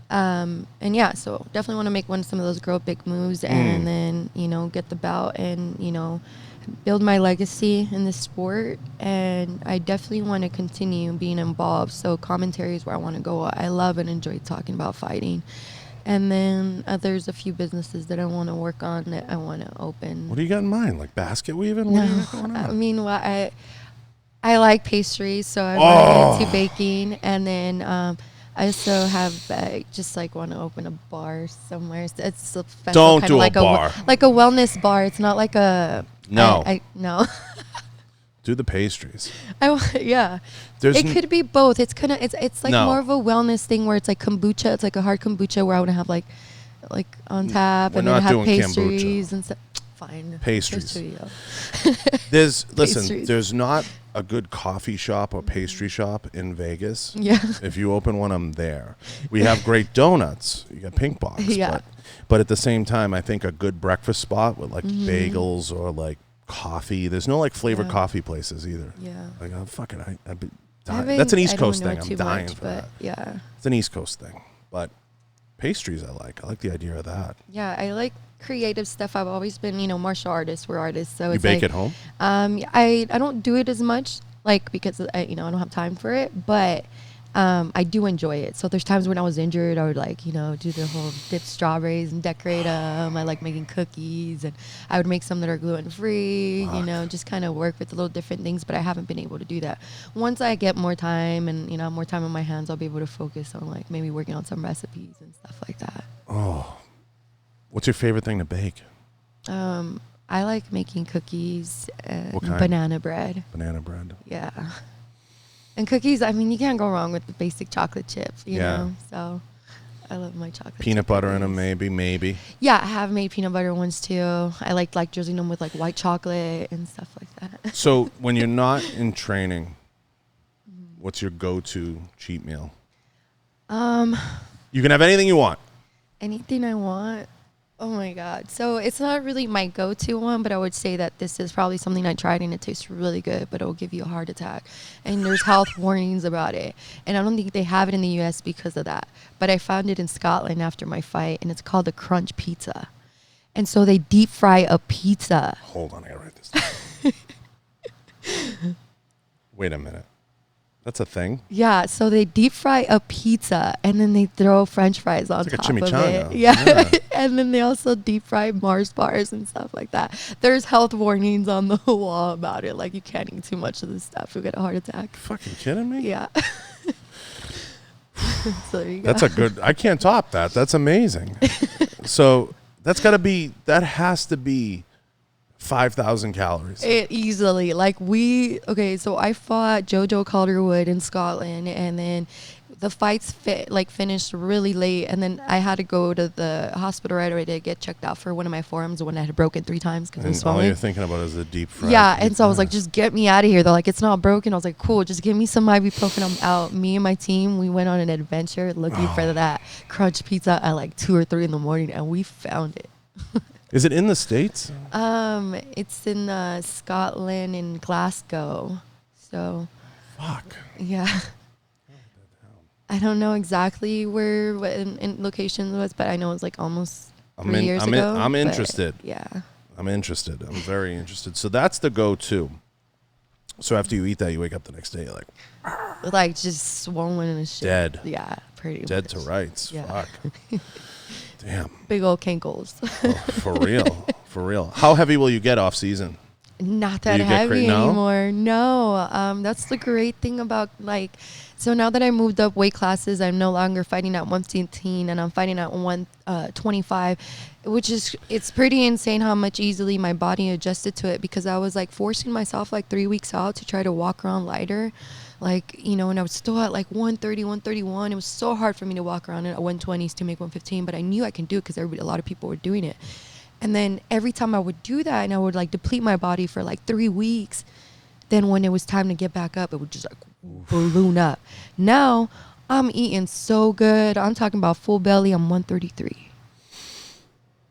Speaker 2: yeah, so definitely want to make some of those girl big moves, and then you know get the belt, and you know build my legacy in this sport. And I definitely want to continue being involved. So commentary is where I want to go. I love and enjoy talking about fighting. And then there's a few businesses that I want to work on that I want to open.
Speaker 1: What do you got in mind? Like basket weaving?
Speaker 2: No,
Speaker 1: what do you got going on?
Speaker 2: I mean, well, I like pastries, so I want to get into baking. And then I also have just like want to open a bar somewhere. It's a special
Speaker 1: Don't
Speaker 2: kind
Speaker 1: do
Speaker 2: of like
Speaker 1: a bar.
Speaker 2: Like a wellness bar. It's not like a
Speaker 1: no.
Speaker 2: No.
Speaker 1: Do the pastries.
Speaker 2: Yeah. It could be both. It's kind of it's like more of a wellness thing where it's like kombucha. It's like a hard kombucha where I want to have like on tap and then have pastries and stuff. Fine.
Speaker 1: Pastries.
Speaker 2: Pastries.
Speaker 1: There's not a good coffee shop or pastry shop in Vegas.
Speaker 2: Yeah.
Speaker 1: If you open one, I'm there. We have great donuts. You got Pink Box.
Speaker 2: Yeah.
Speaker 1: But at the same time, I think a good breakfast spot with like bagels or like coffee. There's no like flavored coffee places either.
Speaker 2: Yeah.
Speaker 1: Like, oh, fuck it. I'd be dying. That's an East Coast thing. I'm dying for that.
Speaker 2: Yeah.
Speaker 1: It's an East Coast thing. But pastries I like the idea of that.
Speaker 2: Yeah, I like creative stuff. I've always been, martial artists. We're artists. So
Speaker 1: you
Speaker 2: it's
Speaker 1: bake
Speaker 2: like,
Speaker 1: at home?
Speaker 2: I don't do it as much, like, because I don't have time for it, but I do enjoy it. So there's times when I was injured, I would like, do the whole dip strawberries and decorate them. I like making cookies, and I would make some that are gluten-free, just kind of work with a little different things, but I haven't been able to do that. Once I get more time and, more time on my hands, I'll be able to focus on like maybe working on some recipes and stuff like that.
Speaker 1: Oh, what's your favorite thing to bake?
Speaker 2: I like making cookies and
Speaker 1: what kind?
Speaker 2: Banana bread.
Speaker 1: Banana bread.
Speaker 2: Yeah. And cookies, I mean, you can't go wrong with the basic chocolate chips, you know? So I love my chocolate
Speaker 1: peanut butter in them, maybe.
Speaker 2: Yeah, I have made peanut butter ones too. I like drizzling them with like white chocolate and stuff like that.
Speaker 1: So when you're not in training, what's your go-to cheat meal?
Speaker 2: You
Speaker 1: can have anything you want.
Speaker 2: Anything I want. Oh my God. So it's not really my go-to one, but I would say that this is probably something I tried and it tastes really good, but it'll give you a heart attack. And there's health warnings about it. And I don't think they have it in the US because of that. But I found it in Scotland after my fight, and it's called a crunch pizza. And so they deep fry a pizza.
Speaker 1: Hold on, I gotta write this down. Wait a minute. That's a thing?
Speaker 2: Yeah, so they deep fry a pizza and then they throw French fries on
Speaker 1: It's like a
Speaker 2: top of
Speaker 1: chimichanga.
Speaker 2: it. Yeah.
Speaker 1: Yeah.
Speaker 2: And then they also deep fry Mars bars and stuff like that. There's health warnings on the wall about it. Like, you can't eat too much of this stuff. You'll get a heart attack.
Speaker 1: Fucking kidding me?
Speaker 2: Yeah. So there you go.
Speaker 1: That's a good, I can't top that. That's amazing. So that has to be 5,000 calories.
Speaker 2: It easily, so I fought Jojo Calderwood in Scotland, and then the fights finished really late, and then I had to go to the hospital right away to get checked out for one of my forearms, the one that had broken 3 times because it was
Speaker 1: And all
Speaker 2: swollen.
Speaker 1: you're thinking about is the deep fry.
Speaker 2: Yeah, and so I was like, just get me out of here. They're like, it's not broken. I was like, cool, just give me some ibuprofen. I'm out. Me and my team, we went on an adventure looking for that crunch pizza at like 2 or 3 in the morning, and we found it.
Speaker 1: Is it in the States?
Speaker 2: It's in Scotland and Glasgow. So,
Speaker 1: Fuck.
Speaker 2: yeah. I don't know exactly where what in location was, but I know it was like almost 3 years ago.
Speaker 1: I'm
Speaker 2: but
Speaker 1: interested.
Speaker 2: Yeah.
Speaker 1: I'm interested. I'm very interested. So that's the go-to. So after you eat that, you wake up the next day, you're like
Speaker 2: Just swollen and shit.
Speaker 1: Dead.
Speaker 2: Yeah, pretty
Speaker 1: dead
Speaker 2: much.
Speaker 1: to rights.
Speaker 2: Yeah.
Speaker 1: Fuck. Damn.
Speaker 2: Big old cankles.
Speaker 1: Oh, for real. For real. How heavy will you get off season?
Speaker 2: Not that
Speaker 1: you get
Speaker 2: heavy
Speaker 1: no?
Speaker 2: anymore. No. That's the great thing about so now that I moved up weight classes, I'm no longer fighting at 115 and I'm fighting at 125, it's pretty insane how much easily my body adjusted to it, because I was like forcing myself like 3 weeks out to try to walk around lighter. And I was still at like 130, 131. It was so hard for me to walk around at 120s to make 115, but I knew I can do it because a lot of people were doing it. And then every time I would do that and I would like deplete my body for like 3 weeks, then when it was time to get back up, it would just like balloon up. Now I'm eating so good. I'm talking about full belly. I'm 133.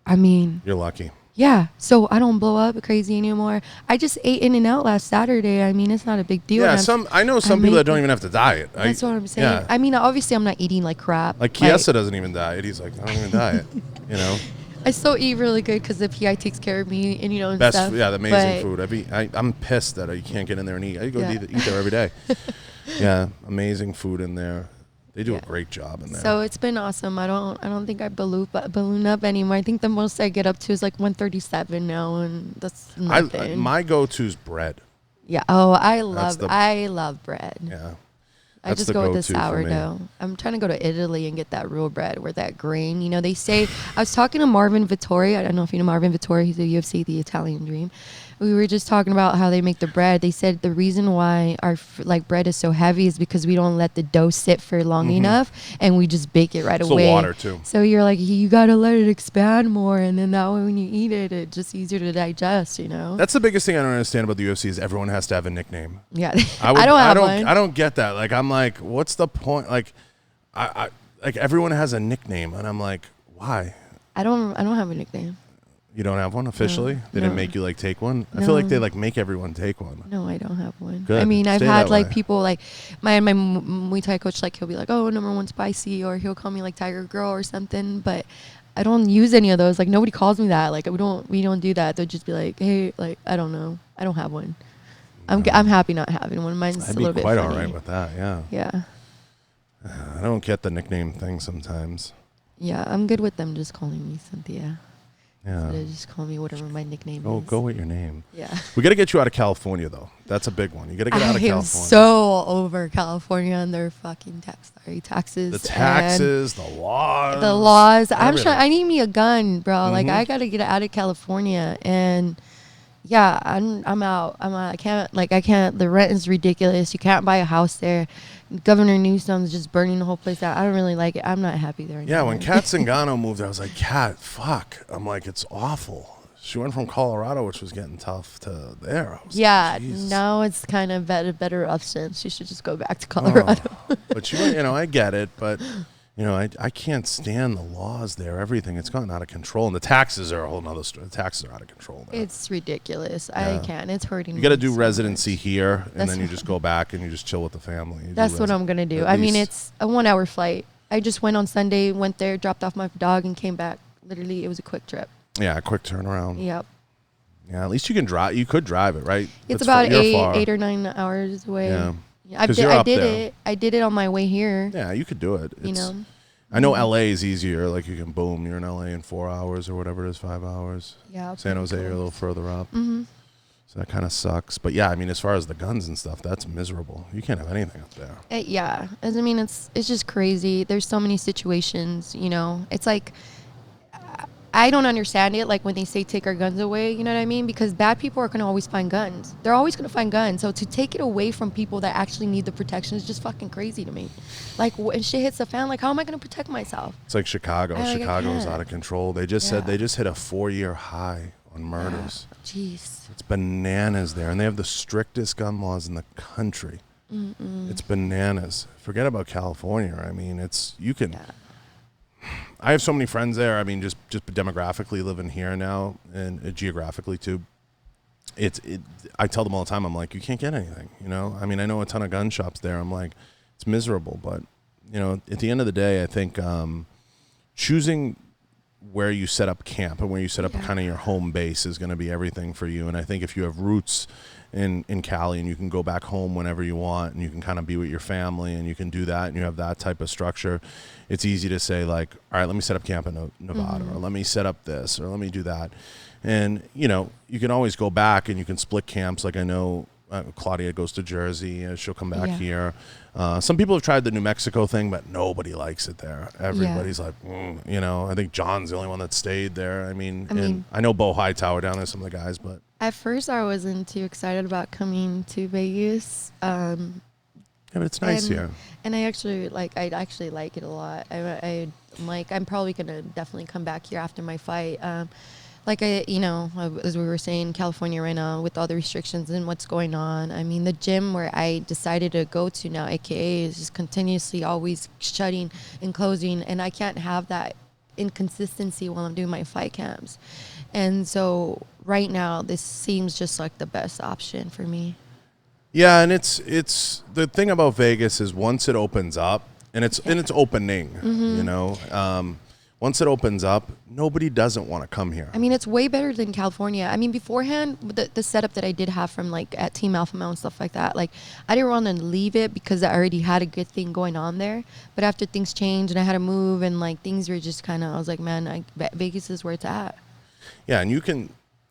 Speaker 2: I mean,
Speaker 1: You're lucky.
Speaker 2: yeah. So I don't blow up crazy anymore. I just ate In-N-Out last Saturday. I mean, it's not a big deal.
Speaker 1: Yeah,
Speaker 2: And
Speaker 1: I know some people that don't even have to diet.
Speaker 2: That's what I'm saying.
Speaker 1: Yeah.
Speaker 2: I mean, obviously I'm not eating like crap.
Speaker 1: Like Kiesa doesn't even diet. He's like, I don't even diet. You know?
Speaker 2: I still eat really good because the PI takes care of me and and
Speaker 1: Best,
Speaker 2: stuff.
Speaker 1: yeah, the amazing food. I'm pissed that you can't get in there and eat. I go eat there every day. Yeah, amazing food in there. They do a great job in there.
Speaker 2: So it's been awesome. I don't think I balloon up anymore. I think the most I get up to is like 137 now, and that's nothing.
Speaker 1: My go-to's bread.
Speaker 2: Yeah. Oh, I love bread.
Speaker 1: Yeah.
Speaker 2: I just go with the sourdough. I'm trying to go to Italy and get that real bread where that grain, they say, I was talking to Marvin Vittori. I don't know if you know Marvin Vittori. He's a UFC, the Italian Dream. We were just talking about how they make the bread. They said the reason why our bread is so heavy is because we don't let the dough sit for long enough, and we just bake it right away.
Speaker 1: The water too.
Speaker 2: So you're like, you got to let it expand more, and then that way when you eat it, it's just easier to digest,
Speaker 1: That's the biggest thing I don't understand about the UFC is everyone has to have a nickname.
Speaker 2: Yeah. I don't have one.
Speaker 1: I don't get that. Like, I'm like, what's the point? Like, I like everyone has a nickname, and I'm like, why?
Speaker 2: I don't have a nickname.
Speaker 1: You don't have one officially?
Speaker 2: No,
Speaker 1: They didn't make you take one? I feel like they make everyone take one.
Speaker 2: No, I don't have one.
Speaker 1: Good.
Speaker 2: I mean, I've
Speaker 1: Stay
Speaker 2: had
Speaker 1: that way.
Speaker 2: people my Muay Thai coach, he'll be like, oh, number 1 spicy, or he'll call me Tiger Girl or something, but I don't use any of those. Nobody calls me that. We don't do that. They'll just be like, hey, I don't know. I don't have one. I'm happy not having one. Mine's
Speaker 1: I'd
Speaker 2: a little
Speaker 1: be
Speaker 2: bit
Speaker 1: quite
Speaker 2: funny.
Speaker 1: all right with that, yeah.
Speaker 2: Yeah.
Speaker 1: I don't get the nickname thing sometimes.
Speaker 2: Yeah, I'm good with them just calling me Cynthia.
Speaker 1: Yeah.
Speaker 2: They just call me whatever my nickname
Speaker 1: Oh,
Speaker 2: is.
Speaker 1: go with your name.
Speaker 2: Yeah.
Speaker 1: We got to get you out of California, though. That's a big one. You got to get out of
Speaker 2: I am
Speaker 1: California.
Speaker 2: so over California and their fucking taxes.
Speaker 1: The taxes, the laws.
Speaker 2: The laws. I'm
Speaker 1: everything.
Speaker 2: sure I need me a gun, bro.
Speaker 1: Mhm.
Speaker 2: I gotta get out of California, and yeah, I'm out. I can't. The rent is ridiculous. You can't buy a house there. Governor Newsom's just burning the whole place out. I don't really like it. I'm not happy there anymore.
Speaker 1: Yeah, when Kat Zingano moved, I was like, Kat, fuck. I'm like, it's awful. She went from Colorado, which was getting tough, to there. I was
Speaker 2: Yeah,
Speaker 1: like, Jesus.
Speaker 2: now it's kind of better option. She should just go back to Colorado.
Speaker 1: But I get it. But You know, I can't stand the laws there. Everything, it's gotten out of control, and the taxes are a whole nother story. The taxes are out of control there.
Speaker 2: It's ridiculous.
Speaker 1: Yeah.
Speaker 2: I can't. It's hurting me.
Speaker 1: You got to do
Speaker 2: so
Speaker 1: residency
Speaker 2: much.
Speaker 1: here, and
Speaker 2: That's
Speaker 1: then you
Speaker 2: what-
Speaker 1: just go back and you just chill with the family. You do
Speaker 2: That's what I'm going to do.
Speaker 1: at
Speaker 2: I mean,
Speaker 1: least.
Speaker 2: it's a 1-hour flight. I just went on Sunday, went there, dropped off my dog, and came back. Literally, it was a quick trip.
Speaker 1: Yeah, a quick turnaround.
Speaker 2: Yep.
Speaker 1: Yeah, at least you can drive. You could drive it, right?
Speaker 2: It's
Speaker 1: It's
Speaker 2: about
Speaker 1: you're far.
Speaker 2: 8 or 9 hours away.
Speaker 1: Yeah.
Speaker 2: Yeah,
Speaker 1: 'Cause you're up
Speaker 2: did
Speaker 1: there.
Speaker 2: it. I did it on my way here.
Speaker 1: Yeah, you could do it.
Speaker 2: You
Speaker 1: It's-
Speaker 2: know.
Speaker 1: I know LA is easier. Like you can boom, you're in LA in 4 hours or whatever it is, 5 hours.
Speaker 2: Yeah.
Speaker 1: San
Speaker 2: pretty
Speaker 1: Jose, you're a
Speaker 2: cool.
Speaker 1: little further up.
Speaker 2: Mhm.
Speaker 1: So that kind of sucks. But yeah, I mean, as far as the guns and stuff, that's miserable. You can't have anything up there.
Speaker 2: Yeah. I mean, it's just crazy. There's so many situations. You know, it's like. I don't understand it, like when they say take our guns away, you know what I mean? Because bad people are going to always find guns. They're always going to find guns. So to take it away from people that actually need the protection is just fucking crazy to me. Like when shit hits the fan, like how am I going to protect myself?
Speaker 1: It's like Chicago.
Speaker 2: I
Speaker 1: Chicago is
Speaker 2: can't.
Speaker 1: out of control. They just said
Speaker 2: Yeah.
Speaker 1: they just hit a 4-year high on murders.
Speaker 2: Jeez.
Speaker 1: It's bananas there. And they have the strictest gun laws in the country. It's bananas. Forget about California. I mean, you can...
Speaker 2: Yeah.
Speaker 1: I have so many friends there. I mean, just demographically living here now, and geographically too. I tell them all the time. I'm like, you can't get anything. You know. I mean, I know a ton of gun shops there. I'm like, it's miserable. But you know, at the end of the day, I think choosing where you set up camp and where you set up kind of your home base is going to be everything for you. And I think if you have roots in Cali and you can go back home whenever you want and you can kind of be with your family and you can do that and you have that type of structure, it's easy to say like, all right, let me set up camp in Nevada or let me set up this or let me do that. And, you know, you can always go back and you can split camps. Like I know Claudia goes to Jersey. She'll come back here. Some people have tried the New Mexico thing, but nobody likes it there. Everybody's like, you know, I think John's the only one that stayed there. I mean, and I know Bo Hightower down there, some of the guys, but.
Speaker 2: At first, I wasn't too excited about coming to Vegas.
Speaker 1: Yeah, but it's nice here.
Speaker 2: And I actually like it a lot. I'm like, I'm probably gonna definitely come back here after my fight. Like as we were saying, California right now with all the restrictions and what's going on. I mean, the gym where I decided to go to now, AKA, is just continuously always shutting and closing, and I can't have that inconsistency while I'm doing my fight camps. And so right now, this seems just like the best option for me.
Speaker 1: Yeah, and it's the thing about Vegas is once it opens up, and it's opening, you know. Once it opens up, nobody doesn't want to come here.
Speaker 2: I mean, it's way better than California. I mean, beforehand, the setup that I did have from like at Team Alpha Male and stuff like that, like I didn't want to leave it because I already had a good thing going on there. But after things changed and I had to move and like things were just kind of, I was like, man, Vegas is where it's at.
Speaker 1: Yeah, and you can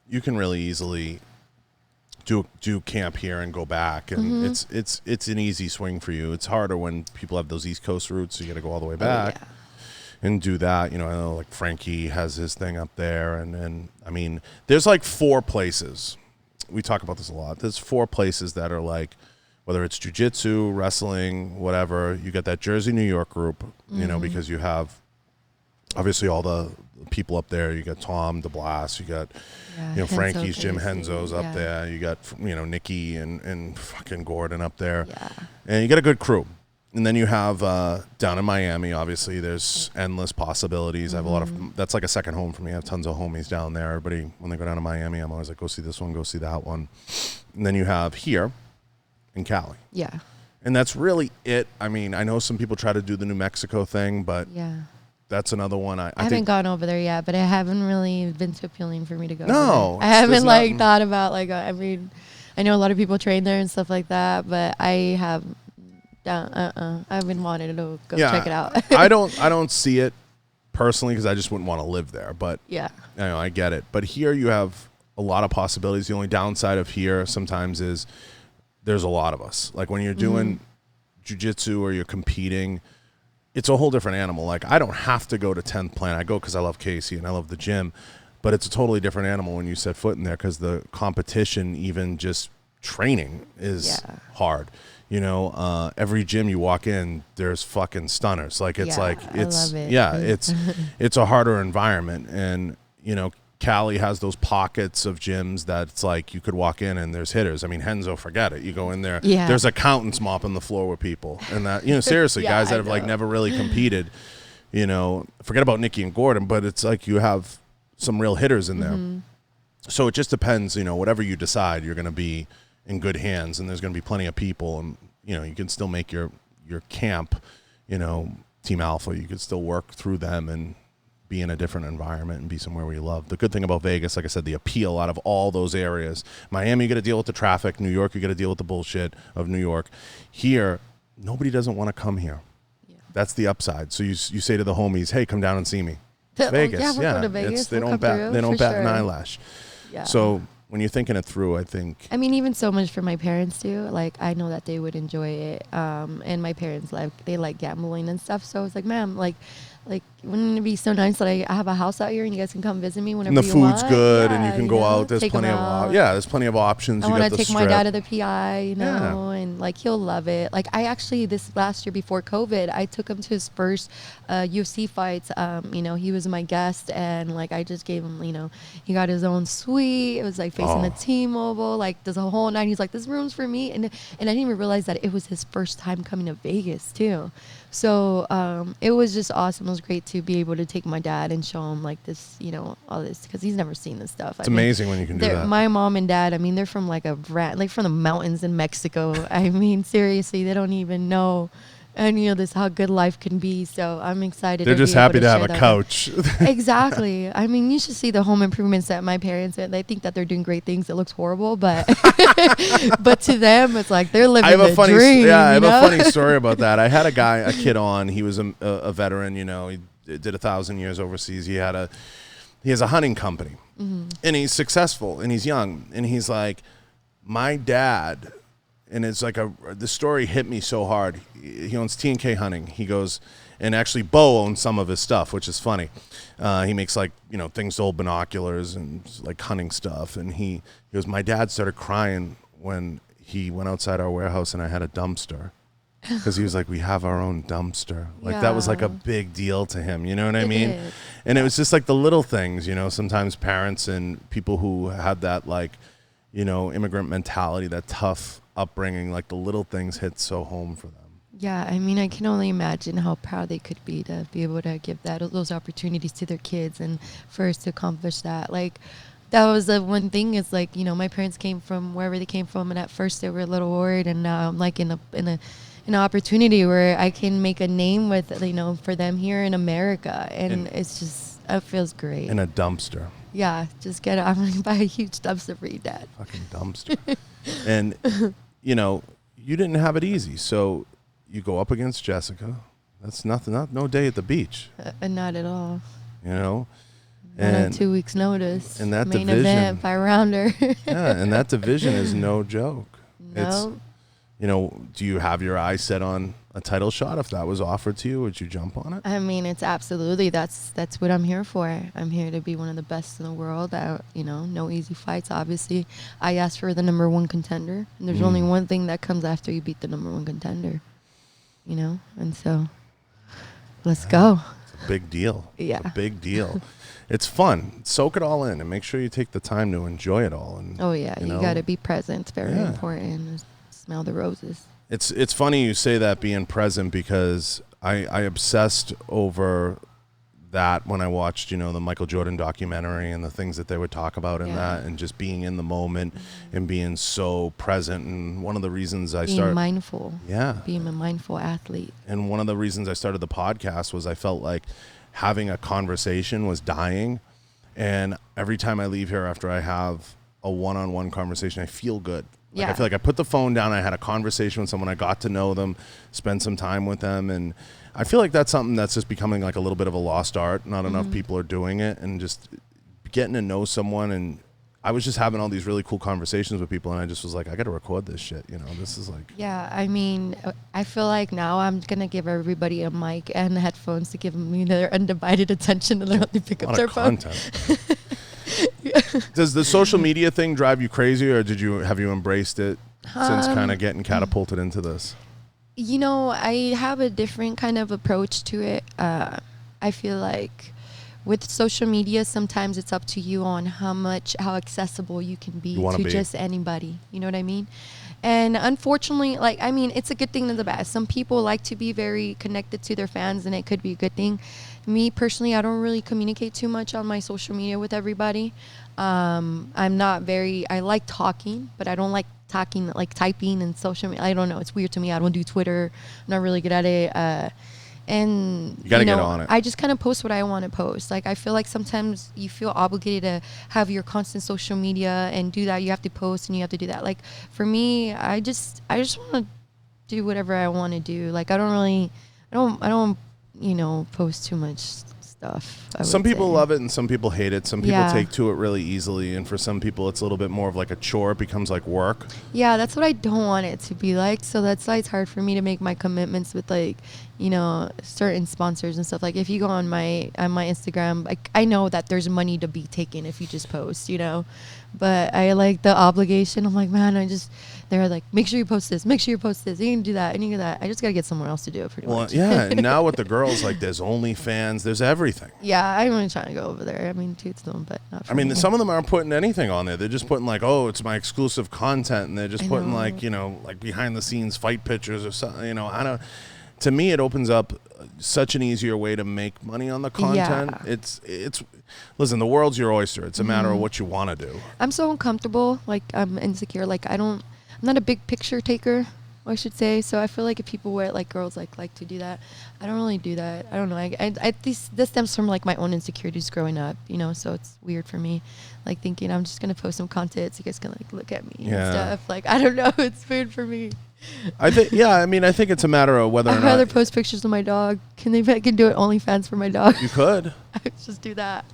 Speaker 1: really easily do camp here and go back, and it's an easy swing for you. It's harder when people have those East Coast routes, so you got to go all the way back. And do that. You know, I know like Frankie has his thing up there, and I mean, there's like 4 places. We talk about this a lot. There's 4 places that are like, whether it's jiu-jitsu, wrestling, whatever. You got that Jersey, New York group, you know, because you have obviously all the people up there. You got Tom DeBlas, you got you know Frankie's Jim Henzo's up there. You got Nikki and fucking Gordon up there, and you got a good crew. And then you have down in Miami, obviously, there's endless possibilities. I have a lot of, that's like a second home for me. I have tons of homies down there. Everybody, when they go down to Miami, I'm always like, go see this one, go see that one. And then you have here in Cali.
Speaker 2: Yeah.
Speaker 1: And that's really it. I mean, I know some people try to do the New Mexico thing, but that's another one. I
Speaker 2: haven't gone over there yet, but it haven't really been too appealing for me to go.
Speaker 1: No.
Speaker 2: I haven't like thought about like, I mean, I know a lot of people train there and stuff like that, but I have... I've been wanting to go check it out.
Speaker 1: I don't see it personally because I just wouldn't want to live there. But
Speaker 2: yeah,
Speaker 1: I get it. But here you have a lot of possibilities. The only downside of here sometimes is there's a lot of us. Like when you're doing jiu-jitsu or you're competing, it's a whole different animal. Like I don't have to go to 10th Planet. I go because I love Casey and I love the gym. But it's a totally different animal when you set foot in there because the competition, even just training, is hard. You know, every gym you walk in, there's fucking stunners. Like it's
Speaker 2: I love it.
Speaker 1: it's a harder environment. And you know, Cali has those pockets of gyms that's like you could walk in and there's hitters. I mean, Henzo, forget it. You go in there, there's accountants mopping the floor with people, and that, you know, seriously, guys that have like never really competed. You know, forget about Nikki and Gordon, but it's like you have some real hitters in there. So it just depends, you know, whatever you decide, you're going to be in good hands, and there's going to be plenty of people, and, you know, you can still make your camp, you know, Team Alpha, you could still work through them and be in a different environment and be somewhere where you love. The good thing about Vegas, like I said, the appeal out of all those areas. Miami, you got to deal with the traffic. New York, you got to deal with the bullshit of New York. Here, nobody doesn't want to come here. That's the upside. So you say to the homies, hey, come down and see me. It's Vegas.
Speaker 2: Yeah, we'll go to Vegas.
Speaker 1: They don't bat an eyelash.
Speaker 2: Yeah.
Speaker 1: So when you're thinking it through, I think.
Speaker 2: I mean, even so much for my parents too. Like, I know that they would enjoy it. And my parents they like gambling and stuff. So it's like, ma'am, like, wouldn't it be so nice that I have a house out here and you guys can come visit me whenever you want?
Speaker 1: And the food's good, and you can go out. There's plenty of there's plenty of options.
Speaker 2: I want to take my dad to the PI, you know, and like he'll love it. Like I actually this last year before COVID, I took him to his first UFC fights. You know, he was my guest, and like I just gave him, you know, he got his own suite. It was like facing the T-Mobile, like there's a whole night. He's like, this room's for me, and I didn't even realize that it was his first time coming to Vegas too. So it was just awesome. It was great to be able to take my dad and show him like this, you know, all this, because he's never seen this stuff.
Speaker 1: It's amazing when you can do that.
Speaker 2: My mom and dad, I mean, they're from like from the mountains in Mexico. I mean, seriously, they don't even know any of this, how good life can be. So I'm excited.
Speaker 1: They're just happy to have a couch.
Speaker 2: Exactly. I mean, you should see the home improvements that my parents did. They think that they're doing great things. It looks horrible, but but to them, it's like they're living the dream.
Speaker 1: Yeah, I have a funny story about that. I had a kid on. He was a veteran. You know, he did 1,000 years overseas. He has a hunting company, and he's successful, and he's young, and he's like, my dad. And it's like the story hit me so hard. He owns T&K Hunting. He goes, and actually Bo owns some of his stuff, which is funny. He makes like, you know, things to hold binoculars and like hunting stuff. And he goes, my dad started crying when he went outside our warehouse and I had a dumpster. Because he was like, we have our own dumpster. Like that was like a big deal to him. You know what I mean?
Speaker 2: Is.
Speaker 1: And it was just like the little things, you know, sometimes parents and people who had that like, you know, immigrant mentality, that tough upbringing, like the little things hit so home for them.
Speaker 2: Yeah, I mean, I can only imagine how proud they could be to be able to give those opportunities to their kids, and for us to accomplish that. Like, that was the one thing, is like, you know, my parents came from wherever they came from, and at first they were a little worried, and now I'm like in an opportunity where I can make a name with, you know, for them here in America, and it's just, it feels great.
Speaker 1: In a dumpster.
Speaker 2: Yeah, just I'm gonna buy a huge dumpster for you, Dad.
Speaker 1: Fucking dumpster. And you know, you didn't have it easy, so you go up against Jessica. That's nothing, no day at the beach.
Speaker 2: Not at all.
Speaker 1: You know,
Speaker 2: and on 2 weeks' notice.
Speaker 1: And that
Speaker 2: main
Speaker 1: division,
Speaker 2: event, 5-rounder.
Speaker 1: yeah, and that division is no joke.
Speaker 2: No.
Speaker 1: It's, you know, do you have your eyes set on a title shot? If that was offered to you, would you jump on it?
Speaker 2: I mean, it's absolutely, that's what I'm here for. I'm here to be one of the best in the world. You know, no easy fights, obviously. I asked for the #1 contender, and there's only one thing that comes after you beat the #1 contender, you know? And so, let's go.
Speaker 1: It's a big deal.
Speaker 2: Yeah.
Speaker 1: It's a big deal. It's fun. Soak it all in, and make sure you take the time to enjoy it all. And
Speaker 2: oh, yeah, you got to be present. It's very important. Smell the roses.
Speaker 1: It's funny you say that, being present, because I obsessed over that when I watched, you know, the Michael Jordan documentary and the things that they would talk about in that, and just being in the moment and being so present. And one of the reasons being
Speaker 2: mindful.
Speaker 1: Yeah.
Speaker 2: Being a mindful athlete.
Speaker 1: And one of the reasons I started the podcast was I felt like having a conversation was dying. And every time I leave here after I have a one-on-one conversation, I feel good. Like, I feel like I put the phone down, I had a conversation with someone, I got to know them, spend some time with them, and I feel like that's something that's just becoming like a little bit of a lost art. Not enough people are doing it, and just getting to know someone. And I was just having all these really cool conversations with people, and I just was like, I got to record this shit, you know, this is like...
Speaker 2: Yeah, I mean, I feel like now I'm going to give everybody a mic and headphones to give me their undivided attention, and they pick up their phone.
Speaker 1: Does the social media thing drive you crazy, or have you embraced it since kind of getting catapulted into this?
Speaker 2: You know, I have a different kind of approach to it. I feel like with social media, sometimes it's up to you on how accessible you can be to just anybody. You know what I mean? And unfortunately, like, I mean, it's a good thing and the bad. Some people like to be very connected to their fans, and it could be a good thing. Me personally, I don't really communicate too much on my social media with everybody. I'm not very, I like talking, but I don't like talking, like typing and social media. I don't know. It's weird to me. I don't do Twitter. I'm not really good at it. And
Speaker 1: you gotta get on it.
Speaker 2: I just kind of post what I want to post. Like, I feel like sometimes you feel obligated to have your constant social media and do that. You have to post and you have to do that. Like, for me, I just want to do whatever I want to do. Like, I don't post too much stuff.
Speaker 1: Some people love it and some people hate it. Some people take to it really easily, and for some people it's a little bit more of like a chore. It becomes like work. Yeah,
Speaker 2: that's what I don't want it to be like. So that's why it's hard for me to make my commitments with, like, certain sponsors and stuff. Like, if you go on my Instagram, like, I know that there's money to be taken if you just post, but I like the obligation. I'm like, man, they're like, make sure you post this, make sure you post this, you can do that, and you can do that. I just gotta get someone else to do it pretty much.
Speaker 1: Yeah, and now with the girls, like, there's OnlyFans, there's everything.
Speaker 2: Yeah, I'm really trying to go over there. I mean, toots them, but not for me.
Speaker 1: Some of them aren't putting anything on there. They're just putting like, oh, it's my exclusive content, and they're just putting like, like behind the scenes fight pictures or something. I don't. To me, it opens up such an easier way to make money on the content. Yeah. It's listen, the world's your oyster. It's a matter of what you want to do.
Speaker 2: I'm so uncomfortable. Like, I'm insecure. Like, I'm not a big picture taker, I should say. So I feel like if people wear it, like girls like to do that, I don't really do that. I don't know. This stems from like my own insecurities growing up, So it's weird for me, like thinking I'm just gonna post some content so you guys can like look at me and stuff. Like, I don't know. It's weird for me.
Speaker 1: I think it's a matter of whether or not.
Speaker 2: I'd rather post pictures of my dog. Can do it OnlyFans for my dog?
Speaker 1: You could.
Speaker 2: I could just do that.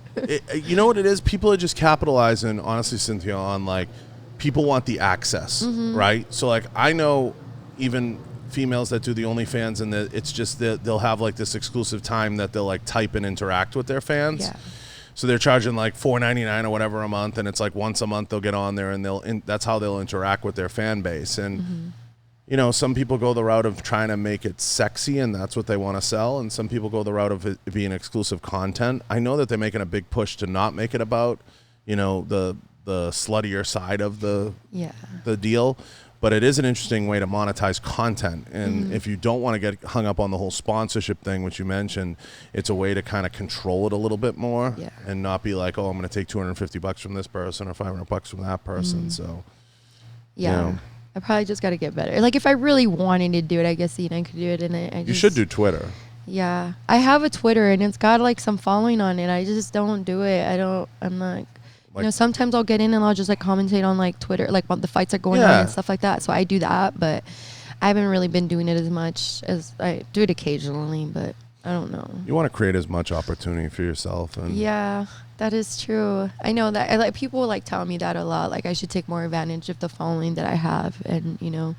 Speaker 1: You know what it is? People are just capitalizing, honestly, Cynthia, on like, people want the access, right? So like, I know even females that do the OnlyFans, and it's just that they'll have like this exclusive time that they'll like type and interact with their fans. Yeah. So they're charging like $4.99 or whatever a month, and it's like once a month they'll get on there and that's how they'll interact with their fan base. And some people go the route of trying to make it sexy, and that's what they want to sell. And some people go the route of it being exclusive content. I know that they're making a big push to not make it about, the sluttier side of the deal. But it is an interesting way to monetize content. And if you don't want to get hung up on the whole sponsorship thing, which you mentioned, it's a way to kind of control it a little bit more and not be like, oh, I'm going to take $250 from this person or $500 from that person. So,
Speaker 2: I probably just got to get better. Like, if I really wanted to do it, I guess, I could do it. And
Speaker 1: you should do Twitter.
Speaker 2: Yeah. I have a Twitter, and it's got, like, some following on it. I just don't do it. I'm not... Like, sometimes I'll get in and I'll just, like, commentate on, like, Twitter, like, what the fights are going on and stuff like that. So I do that, but I haven't really been doing it as much as I do it occasionally, but I don't know.
Speaker 1: You want to create as much opportunity for yourself. And
Speaker 2: yeah, that is true. I know that. Like, people, like, tell me that a lot. Like, I should take more advantage of the following that I have, and,
Speaker 1: You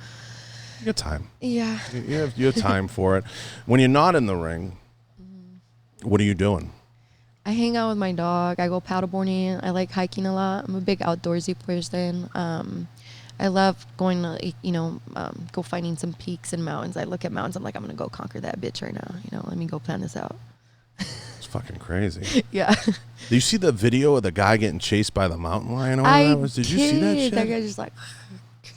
Speaker 1: have time.
Speaker 2: Yeah.
Speaker 1: You have time for it. When you're not in the ring, what are you doing?
Speaker 2: I hang out with my dog. I go paddleboarding. I like hiking a lot. I'm a big outdoorsy person. I love going to, go finding some peaks and mountains. I look at mountains. I'm like, I'm going to go conquer that bitch right now. Let me go plan this out.
Speaker 1: It's fucking crazy.
Speaker 2: Yeah.
Speaker 1: Did you see the video of the guy getting chased by the mountain lion? Did you see that shit?
Speaker 2: That guy just like,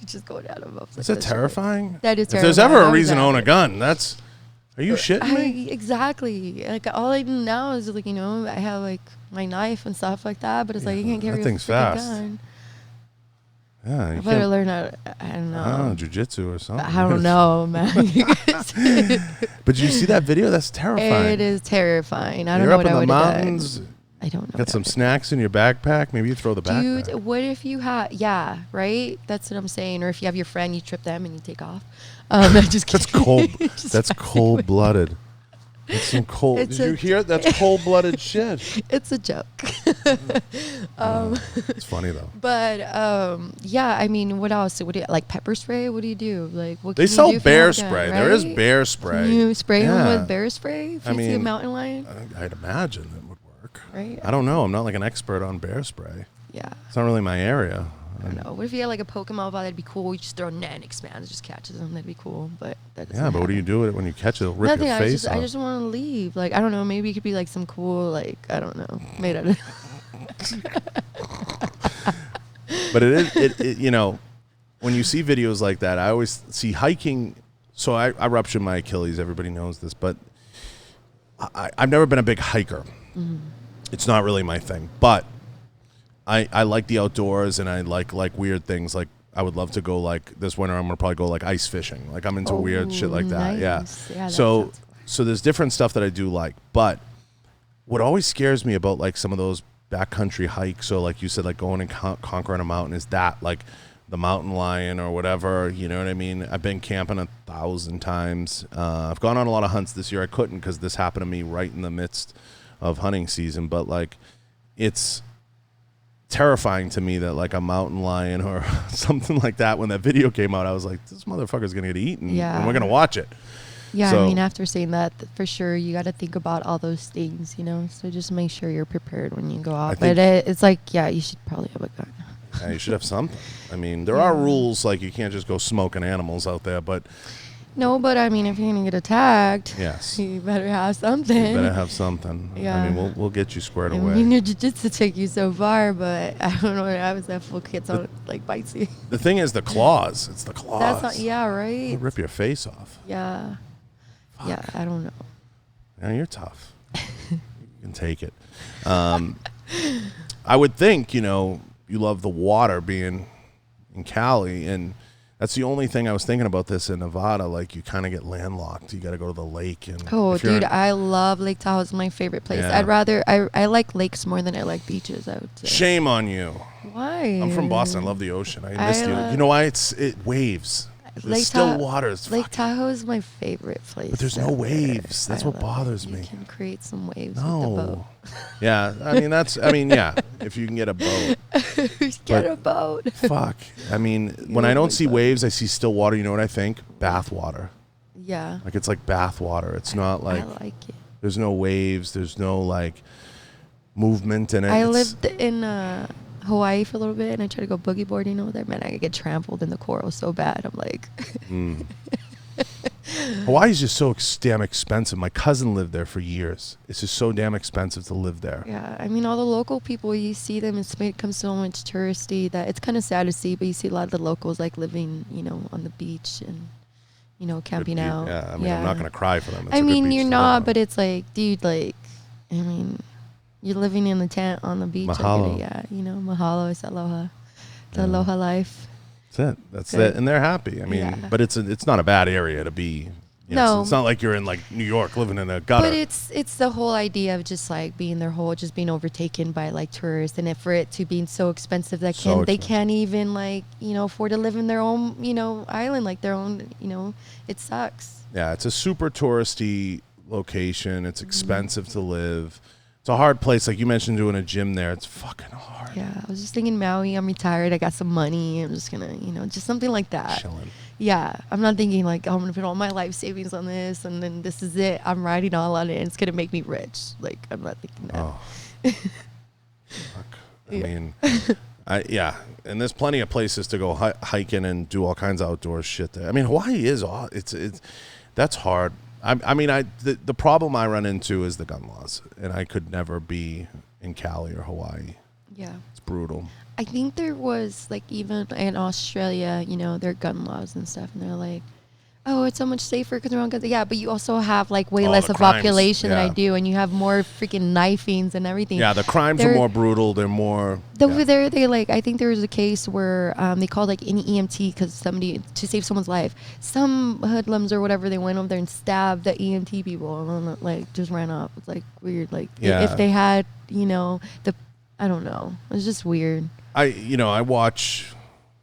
Speaker 2: just going down him.
Speaker 1: Is that terrifying?
Speaker 2: That is terrifying.
Speaker 1: If there's ever a reason to own a gun, that's... Are you shitting me?
Speaker 2: Exactly. Like, all I do now is, like, I have, like, my knife and stuff like that, but it's like, you can't carry
Speaker 1: that thing's
Speaker 2: a
Speaker 1: fast.
Speaker 2: gun.
Speaker 1: Yeah,
Speaker 2: I better learn how to, I don't know.
Speaker 1: Jiu-jitsu or something.
Speaker 2: I don't know, man.
Speaker 1: But did you see that video? That's terrifying.
Speaker 2: It is terrifying. I don't know what I would have done. You're up in the mountains. I don't know.
Speaker 1: Got some snacks in your backpack. Maybe you throw the backpack.
Speaker 2: Dude, what if you have... Yeah, right? That's what I'm saying. Or if you have your friend, you trip them and you take off. Just
Speaker 1: that's cold. That's cold-blooded. That's some cold... Did you hear it? That's cold-blooded shit.
Speaker 2: It's a joke.
Speaker 1: It's funny, though.
Speaker 2: But, yeah, I mean, what else? Like pepper spray? What do you do? Like, what can
Speaker 1: they sell
Speaker 2: you do
Speaker 1: bear spray. Right? There is bear spray.
Speaker 2: Can you spray them with bear spray if you see a mountain lion?
Speaker 1: I'd imagine it would work.
Speaker 2: Right?
Speaker 1: I don't know. I'm not like an expert on bear spray.
Speaker 2: Yeah.
Speaker 1: It's not really my area.
Speaker 2: I don't know. What if you had like a Pokemon ball? That'd be cool. You just throw a net and expands, it just catches them. That'd be cool. But that doesn't
Speaker 1: but what do you do with it when you catch it? It'll rip
Speaker 2: Nothing.
Speaker 1: your face off.
Speaker 2: I just want to leave. Like, I don't know. Maybe it could be like some cool, like, I don't know, made out of.
Speaker 1: But it you know, when you see videos like that, I always see hiking. So I ruptured my Achilles. Everybody knows this, but I've never been a big hiker. Mm-hmm. It's not really my thing. But I like the outdoors, and I like weird things. Like, I would love to go, like, this winter, I'm going to probably go, like, ice fishing. Like, I'm into weird shit like that.
Speaker 2: Nice.
Speaker 1: Yeah. So there's different stuff that I do like. But what always scares me about, like, some of those backcountry hikes, so like you said, like going and conquering a mountain, is that, like, the mountain lion or whatever, you know what I mean? I've been camping 1,000 times. I've gone on a lot of hunts this year. I couldn't because this happened to me right in the midst of hunting season. But, like, it's terrifying to me that, like, a mountain lion or something like that, when that video came out, I was like, this motherfucker's going to get eaten.
Speaker 2: Yeah.
Speaker 1: And we're going to watch it.
Speaker 2: Yeah,
Speaker 1: So,
Speaker 2: I mean, after saying that, for sure, you got to think about all those things, you know? So just make sure you're prepared when you go out. But it's like, yeah, you should probably have a gun.
Speaker 1: Yeah, you should have something. I mean, there are rules, like you can't just go smoking animals out there, but...
Speaker 2: No, but I mean, if you're going to get attacked,
Speaker 1: yes,
Speaker 2: you better have something.
Speaker 1: You better have something.
Speaker 2: Yeah.
Speaker 1: I mean, we'll get you squared
Speaker 2: I
Speaker 1: away.
Speaker 2: mean, your jiu-jitsu take you so far, but I don't know what happens that full gets on, like, bites you.
Speaker 1: The thing is the claws. It's the claws.
Speaker 2: That's not, yeah, right?
Speaker 1: It'll rip your face off.
Speaker 2: Yeah.
Speaker 1: Fuck.
Speaker 2: Yeah, I don't know.
Speaker 1: Yeah, you're tough. You can take it. I would think, you know, you love the water being in Cali, and that's the only thing I was thinking about this in Nevada. Like, you kind of get landlocked. You got to go to the lake. And
Speaker 2: dude, I love Lake Tahoe. It's my favorite place.
Speaker 1: Yeah.
Speaker 2: I like lakes more than I like beaches, I would say.
Speaker 1: Shame on you.
Speaker 2: Why?
Speaker 1: I'm from Boston. I love the ocean. I missed you. You know why? It waves. There's still water.
Speaker 2: Lake Tahoe is my favorite place.
Speaker 1: But there's no waves. That's what bothers me.
Speaker 2: You can create some waves with the boat.
Speaker 1: Yeah, yeah. If you can get a boat.
Speaker 2: Get a boat.
Speaker 1: Fuck. I mean, when I don't see waves, I see still water. You know what I think? Bath water.
Speaker 2: Yeah.
Speaker 1: Like, it's like bath water. It's not like...
Speaker 2: I like it.
Speaker 1: There's no waves. There's no, like, movement in it.
Speaker 2: I lived in Hawaii for a little bit, and I tried to go boogie boarding over there. Man, I get trampled in the coral so bad. I'm like... Hawaii's
Speaker 1: just so damn expensive. My cousin lived there for years. It's just so damn expensive to live there.
Speaker 2: Yeah, I mean, all the local people, you see them, it's become so much touristy that it's kind of sad to see, but you see a lot of the locals, like, living, you know, on the beach and, you know, camping out.
Speaker 1: Yeah, I mean, I'm not going to cry for them.
Speaker 2: I mean, you're not, but it's like, dude, like, I mean, you're living in the tent on the beach.
Speaker 1: Mahalo.
Speaker 2: Yeah, you know, mahalo is aloha. The aloha life.
Speaker 1: That's it, and they're happy. I mean, but it's not a bad area to be. You know,
Speaker 2: no,
Speaker 1: it's not like you're in, like, New York living in a gutter.
Speaker 2: But it's the whole idea of just, like, being just being overtaken by, like, tourists, and for it to being so expensive that they can't even, like, you know, afford to live in their own, you know, island, like their own, you know, it sucks.
Speaker 1: Yeah, it's a super touristy location. It's expensive to live. It's a hard place. Like you mentioned, doing a gym there. It's fucking hard.
Speaker 2: Yeah, I was just thinking Maui. I'm retired. I got some money. I'm just going to, you know, just something like that.
Speaker 1: Chilling.
Speaker 2: Yeah. I'm not thinking like, oh, I'm going to put all my life savings on this and then this is it. I'm riding all on it and it's going to make me rich. Like, I'm not thinking that.
Speaker 1: Oh. Fuck. I mean, and there's plenty of places to go hiking and do all kinds of outdoor shit there. I mean, Hawaii is that's hard. I mean, the problem I run into is the gun laws, and I could never be in Cali or Hawaii.
Speaker 2: Yeah.
Speaker 1: It's brutal.
Speaker 2: I think there was, like, even in Australia, you know, their gun laws and stuff, and they're like, oh, it's so much safer because they're on guns. Yeah, but you also have, like, way less of population than I do, and you have more freaking knifings and everything.
Speaker 1: Yeah, the crimes are more brutal. They're more...
Speaker 2: They like, I think there was a case where they called, like, any EMT because to save someone's life. Some hoodlums or whatever, they went over there and stabbed the EMT people and then, like, just ran off. It's, like, weird. Like, if they had, you know, I don't know. It's just weird.
Speaker 1: I watch...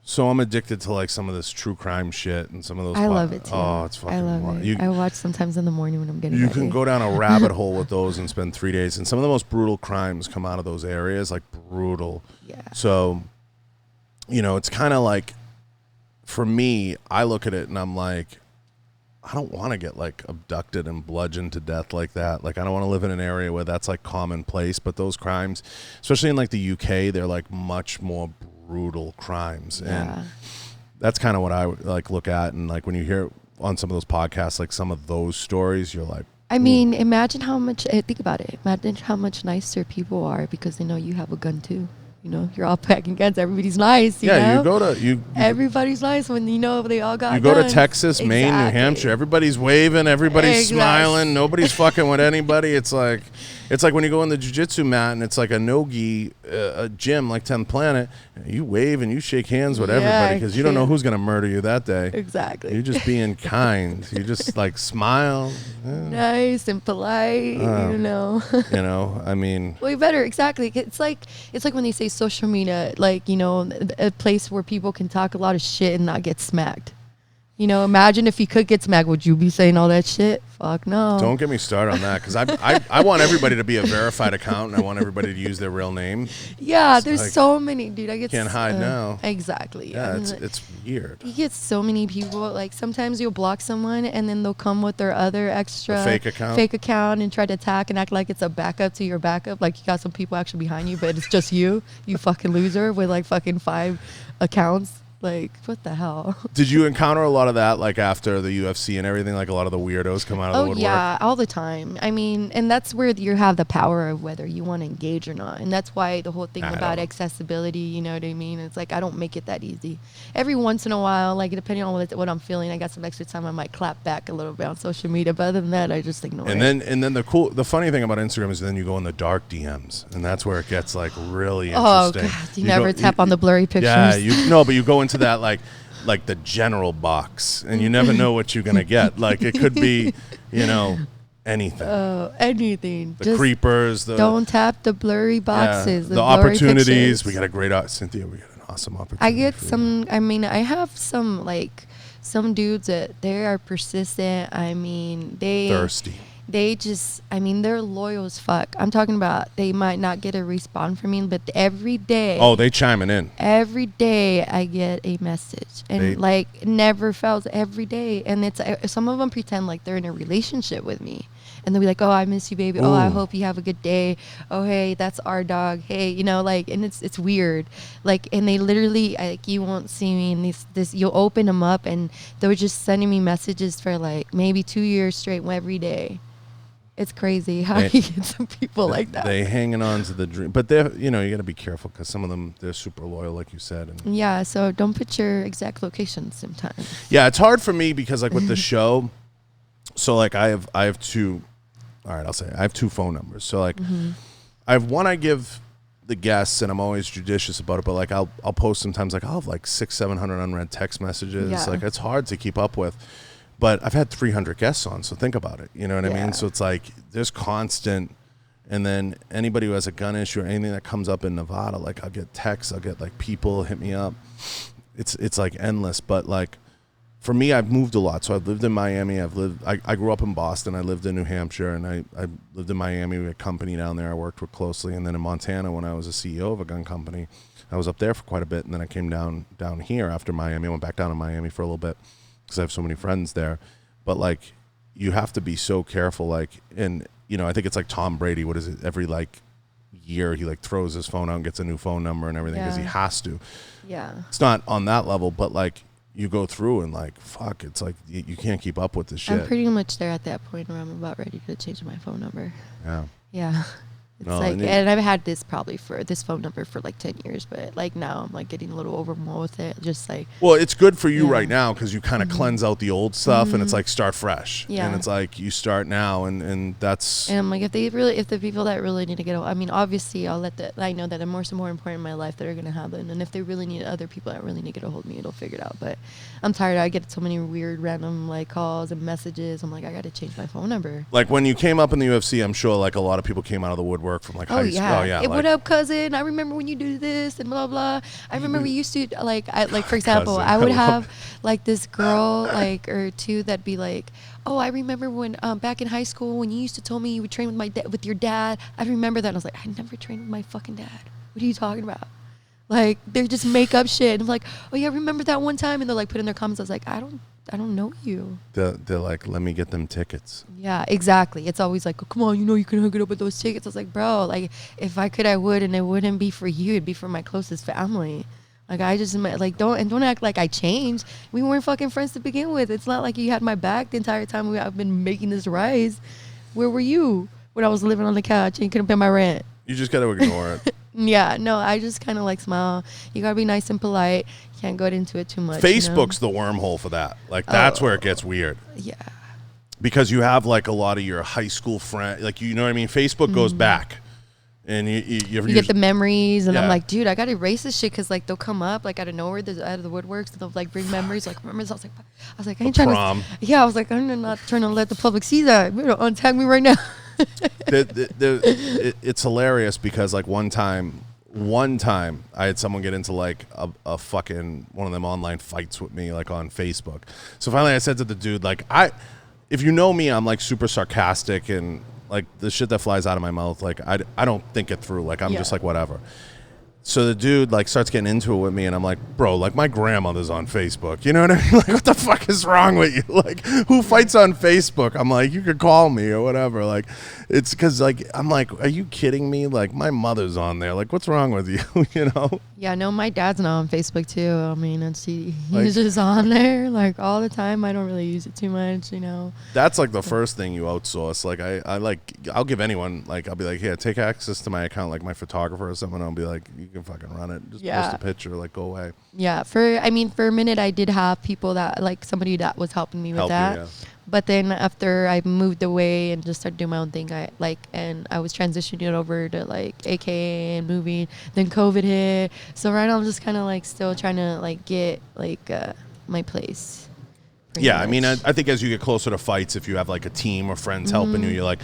Speaker 1: So I'm addicted to, like, some of this true crime shit and some of those...
Speaker 2: I love it, too.
Speaker 1: Oh, it's fucking...
Speaker 2: I love it. I watch sometimes in the morning when I'm getting ready.
Speaker 1: You can go down a rabbit hole with those and spend 3 days. And some of the most brutal crimes come out of those areas, like, brutal.
Speaker 2: Yeah.
Speaker 1: So, you know, it's kind of like, for me, I look at it and I'm like, I don't want to get, like, abducted and bludgeoned to death like that. Like, I don't want to live in an area where that's, like, commonplace. But those crimes, especially in, like, the UK, they're, like, much more brutal. brutal crimes.
Speaker 2: Yeah.
Speaker 1: And that's kind of what I would like look at. And like when you hear on some of those podcasts, like some of those stories, you're like,
Speaker 2: I mean, imagine how much, think about it. Imagine how much nicer people are because they know you have a gun too. You know, you're all packing guns. Everybody's nice. You know?
Speaker 1: you go to
Speaker 2: everybody's nice when you know they all got.
Speaker 1: You go
Speaker 2: guns.
Speaker 1: to Texas, Maine, New Hampshire. Everybody's waving. Everybody's smiling. Nobody's fucking with anybody. It's like when you go in the jiu-jitsu mat and it's like a no-gi a gym like 10th Planet. You wave and you shake hands with everybody because you don't know who's gonna murder you that day.
Speaker 2: Exactly.
Speaker 1: You're just being kind. You just like smile.
Speaker 2: Nice and polite. You know.
Speaker 1: You know. I mean.
Speaker 2: Way better. Exactly. It's like when they say social media, like, you know, a place where people can talk a lot of shit and not get smacked. You know, imagine if you could get smacked, would you be saying all that shit? Fuck no.
Speaker 1: Don't get me started on that because I want everybody to be a verified account and I want everybody to use their real name.
Speaker 2: Yeah,
Speaker 1: It's
Speaker 2: there's
Speaker 1: like,
Speaker 2: so many, dude. I get
Speaker 1: can't hide now.
Speaker 2: Exactly.
Speaker 1: Yeah, it's weird.
Speaker 2: You get so many people. Like sometimes you'll block someone and then they'll come with their other extra
Speaker 1: fake account
Speaker 2: and try to attack and act like it's a backup to your backup. Like you got some people actually behind you, but it's just you fucking loser with like fucking 5 accounts. Like, what the hell?
Speaker 1: Did you encounter a lot of that, like, after the UFC and everything? Like, a lot of the weirdos come out of the woodwork?
Speaker 2: Oh, yeah, all the time. I mean, and that's where you have the power of whether you want to engage or not. And that's why the whole thing about accessibility, you know what I mean? It's like, I don't make it that easy. Every once in a while, like, depending on what I'm feeling, I got some extra time, I might clap back a little bit on social media. But other than that, I just ignore it.
Speaker 1: And then the funny thing about Instagram is then you go in the dark DMs. And that's where it gets, like, really
Speaker 2: oh,
Speaker 1: interesting.
Speaker 2: God. You never tap on the blurry pictures.
Speaker 1: Yeah, but you go into that, like the general box, and you never know what you're gonna get. Like it could be, you know, anything.
Speaker 2: Anything.
Speaker 1: The just creepers.
Speaker 2: Don't tap the blurry boxes.
Speaker 1: The opportunities. Pictures. We got a great Cynthia. We got an awesome opportunity.
Speaker 2: I get some. I mean, I have some dudes that they are persistent. I mean,
Speaker 1: thirsty.
Speaker 2: They just, I mean, they're loyal as fuck. I'm talking about they might not get a response from me, but every day.
Speaker 1: Oh, they chiming in.
Speaker 2: Every day I get a message. And like never fails every day. And it's some of them pretend like they're in a relationship with me. And they'll be like, oh, I miss you, baby. Ooh. Oh, I hope you have a good day. Oh, hey, that's our dog. Hey, you know, like, and it's weird. Like, and they literally, like, you won't see me in this, you'll open them up and they were just sending me messages for like maybe 2 years straight every day. It's crazy how you get some people like that.
Speaker 1: They hanging on to the dream. But they're, you know, you got to be careful because some of them, they're super loyal, like you said. And
Speaker 2: yeah, so don't put your exact location sometimes.
Speaker 1: Yeah, it's hard for me because like with the show, so like I have 2, all right, I'll say I have 2 phone numbers. So like I have one I give the guests and I'm always judicious about it, but like I'll post sometimes like I'll have like 600-700 unread text messages. Yeah. Like it's hard to keep up with. But I've had 300 guests on, so think about it. You know what I mean? So it's like there's constant, and then anybody who has a gun issue or anything that comes up in Nevada, like I'll get texts, I'll get like people hit me up. It's like endless. But like for me, I've moved a lot. So I've lived in Miami. I grew up in Boston. I lived in New Hampshire, and I lived in Miami. We had a company down there I worked with closely. And then in Montana, when I was a CEO of a gun company, I was up there for quite a bit. And then I came down here after Miami. I went back down to Miami for a little bit, because I have so many friends there. But like you have to be so careful, like, and you know, I think it's like Tom Brady, what is it, every like year he like throws his phone out and gets a new phone number and everything because he has to. It's not on that level, but like you go through and like fuck, it's like you can't keep up with this shit.
Speaker 2: I'm pretty much there at that point where I'm about ready to change my phone number. Yeah. It's and I've had this phone number for like 10 years, but like now I'm like getting a little overwhelmed with it. Just like,
Speaker 1: well, it's good for you right now because you kind of cleanse out the old stuff and it's like start fresh. And it's like you start now and that's.
Speaker 2: And I'm like, if the people that really need to get, I mean, obviously I know that the more important in my life that are going to happen. And if they really need other people that really need to get a hold of me, it'll figure it out. But I'm tired. I get so many weird random like calls and messages. I'm like, I got to change my phone number.
Speaker 1: Like when you came up in the UFC, I'm sure like a lot of people came out of the woodwork from like high school.
Speaker 2: Hey, what up, cousin? I remember when you do this and blah blah. I remember we used to like for example, I would have like this girl like or two that'd be like, oh, I remember when back in high school when you used to tell me you would train with your dad. I remember that. And I was like, I never trained with my fucking dad. What are you talking about? Like they just make up shit. And I'm like, oh yeah, I remember that one time. And they're like put in their comments. I was like, I don't know you.
Speaker 1: They're like, let me get them tickets.
Speaker 2: Yeah, exactly. It's always like, oh, come on, you know you can hook it up with those tickets. I was like, bro, like if I could, I would, and it wouldn't be for you. It'd be for my closest family. Like I just like don't act like I changed. We weren't fucking friends to begin with. It's not like you had my back the entire time I've been making this rise. Where were you when I was living on the couch and you couldn't pay my rent?
Speaker 1: You just got to ignore it.
Speaker 2: Yeah, no, I just kind of like smile. You gotta be nice and polite. You can't go into it too much.
Speaker 1: Facebook's the wormhole for that. Like that's where it gets weird.
Speaker 2: Yeah.
Speaker 1: Because you have like a lot of your high school friends, like, you know what I mean? Facebook goes back. And you
Speaker 2: get the memories, and
Speaker 1: yeah.
Speaker 2: I'm like, dude, I gotta erase this shit because like they'll come up like out of nowhere, out of the woodworks, and they'll like bring memories. Like remembers, I was like, I ain't trying
Speaker 1: prom.
Speaker 2: to. Yeah, I was like, I'm not trying to let the public see that. You're gonna untag me right now.
Speaker 1: It's hilarious because like one time I had someone get into like a fucking one of them online fights with me like on Facebook. So finally I said to the dude, like, if you know me, I'm like super sarcastic and like the shit that flies out of my mouth, like I don't think it through. Like I'm just like whatever. So the dude like starts getting into it with me, and I'm like, bro, like my grandmother's on Facebook. You know what I mean? Like, what the fuck is wrong with you? Like, who fights on Facebook? I'm like, you could call me or whatever. Like, it's because like I'm like, are you kidding me? Like, my mother's on there. Like, what's wrong with you? You know?
Speaker 2: Yeah, no, my dad's not on Facebook too. I mean, he's
Speaker 1: Like,
Speaker 2: just on there like all the time. I don't really use it too much, you know.
Speaker 1: That's like the first thing you outsource. Like I'll give anyone, like, I'll be like, here, take access to my account, like my photographer or someone. I'll be like, you can fucking run it. Just post a picture, like, go away.
Speaker 2: Yeah, for a minute I did have people that like somebody that was helping me with that.
Speaker 1: Yeah.
Speaker 2: But then after I moved away and just started doing my own thing, I was transitioning over to like AKA and moving. Then COVID hit, so right now I'm just kind of like still trying to like get like my place.
Speaker 1: Yeah, I mean, I think as you get closer to fights, if you have like a team or friends helping you, you're like,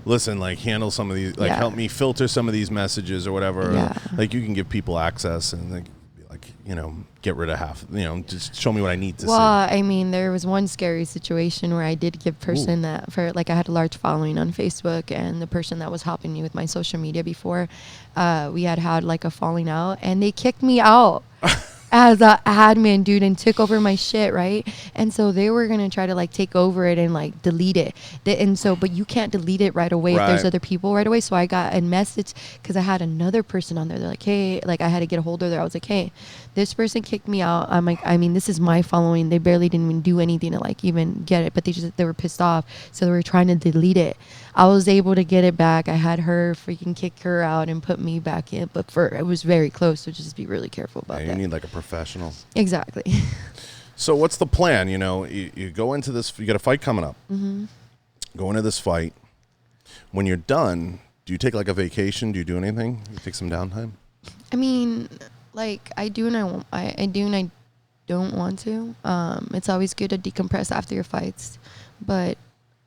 Speaker 1: listen, like handle some of these, like help me filter some of these messages or whatever.
Speaker 2: Yeah.
Speaker 1: Like you can give people access and like, you know, get rid of half, you know, just show me what I need to see.
Speaker 2: Well, I mean, there was one scary situation where I did give person that for like I had a large following on Facebook, and the person that was helping me with my social media before, we had like a falling out, and they kicked me out. As a admin, dude, and took over my shit, right? And so they were gonna try to like take over it and like delete it. But you can't delete it right away if there's other people right away. So I got a message because I had another person on there. They're like, hey, like I had to get a hold of there. I was like, hey, this person kicked me out. I'm like, I mean, this is my following. They barely didn't even do anything to like even get it, but they were pissed off, so they were trying to delete it. I was able to get it back. I had her freaking kick her out and put me back in, but it was very close, so just be really careful about that.
Speaker 1: You need like a professional.
Speaker 2: Exactly.
Speaker 1: So what's the plan? You know, you go into this, you got a fight coming up. Mm-hmm. Go into this fight. When you're done, do you take like a vacation? Do you do anything? You take some downtime?
Speaker 2: I mean, like I do and I do and I don't want to. It's always good to decompress after your fights, but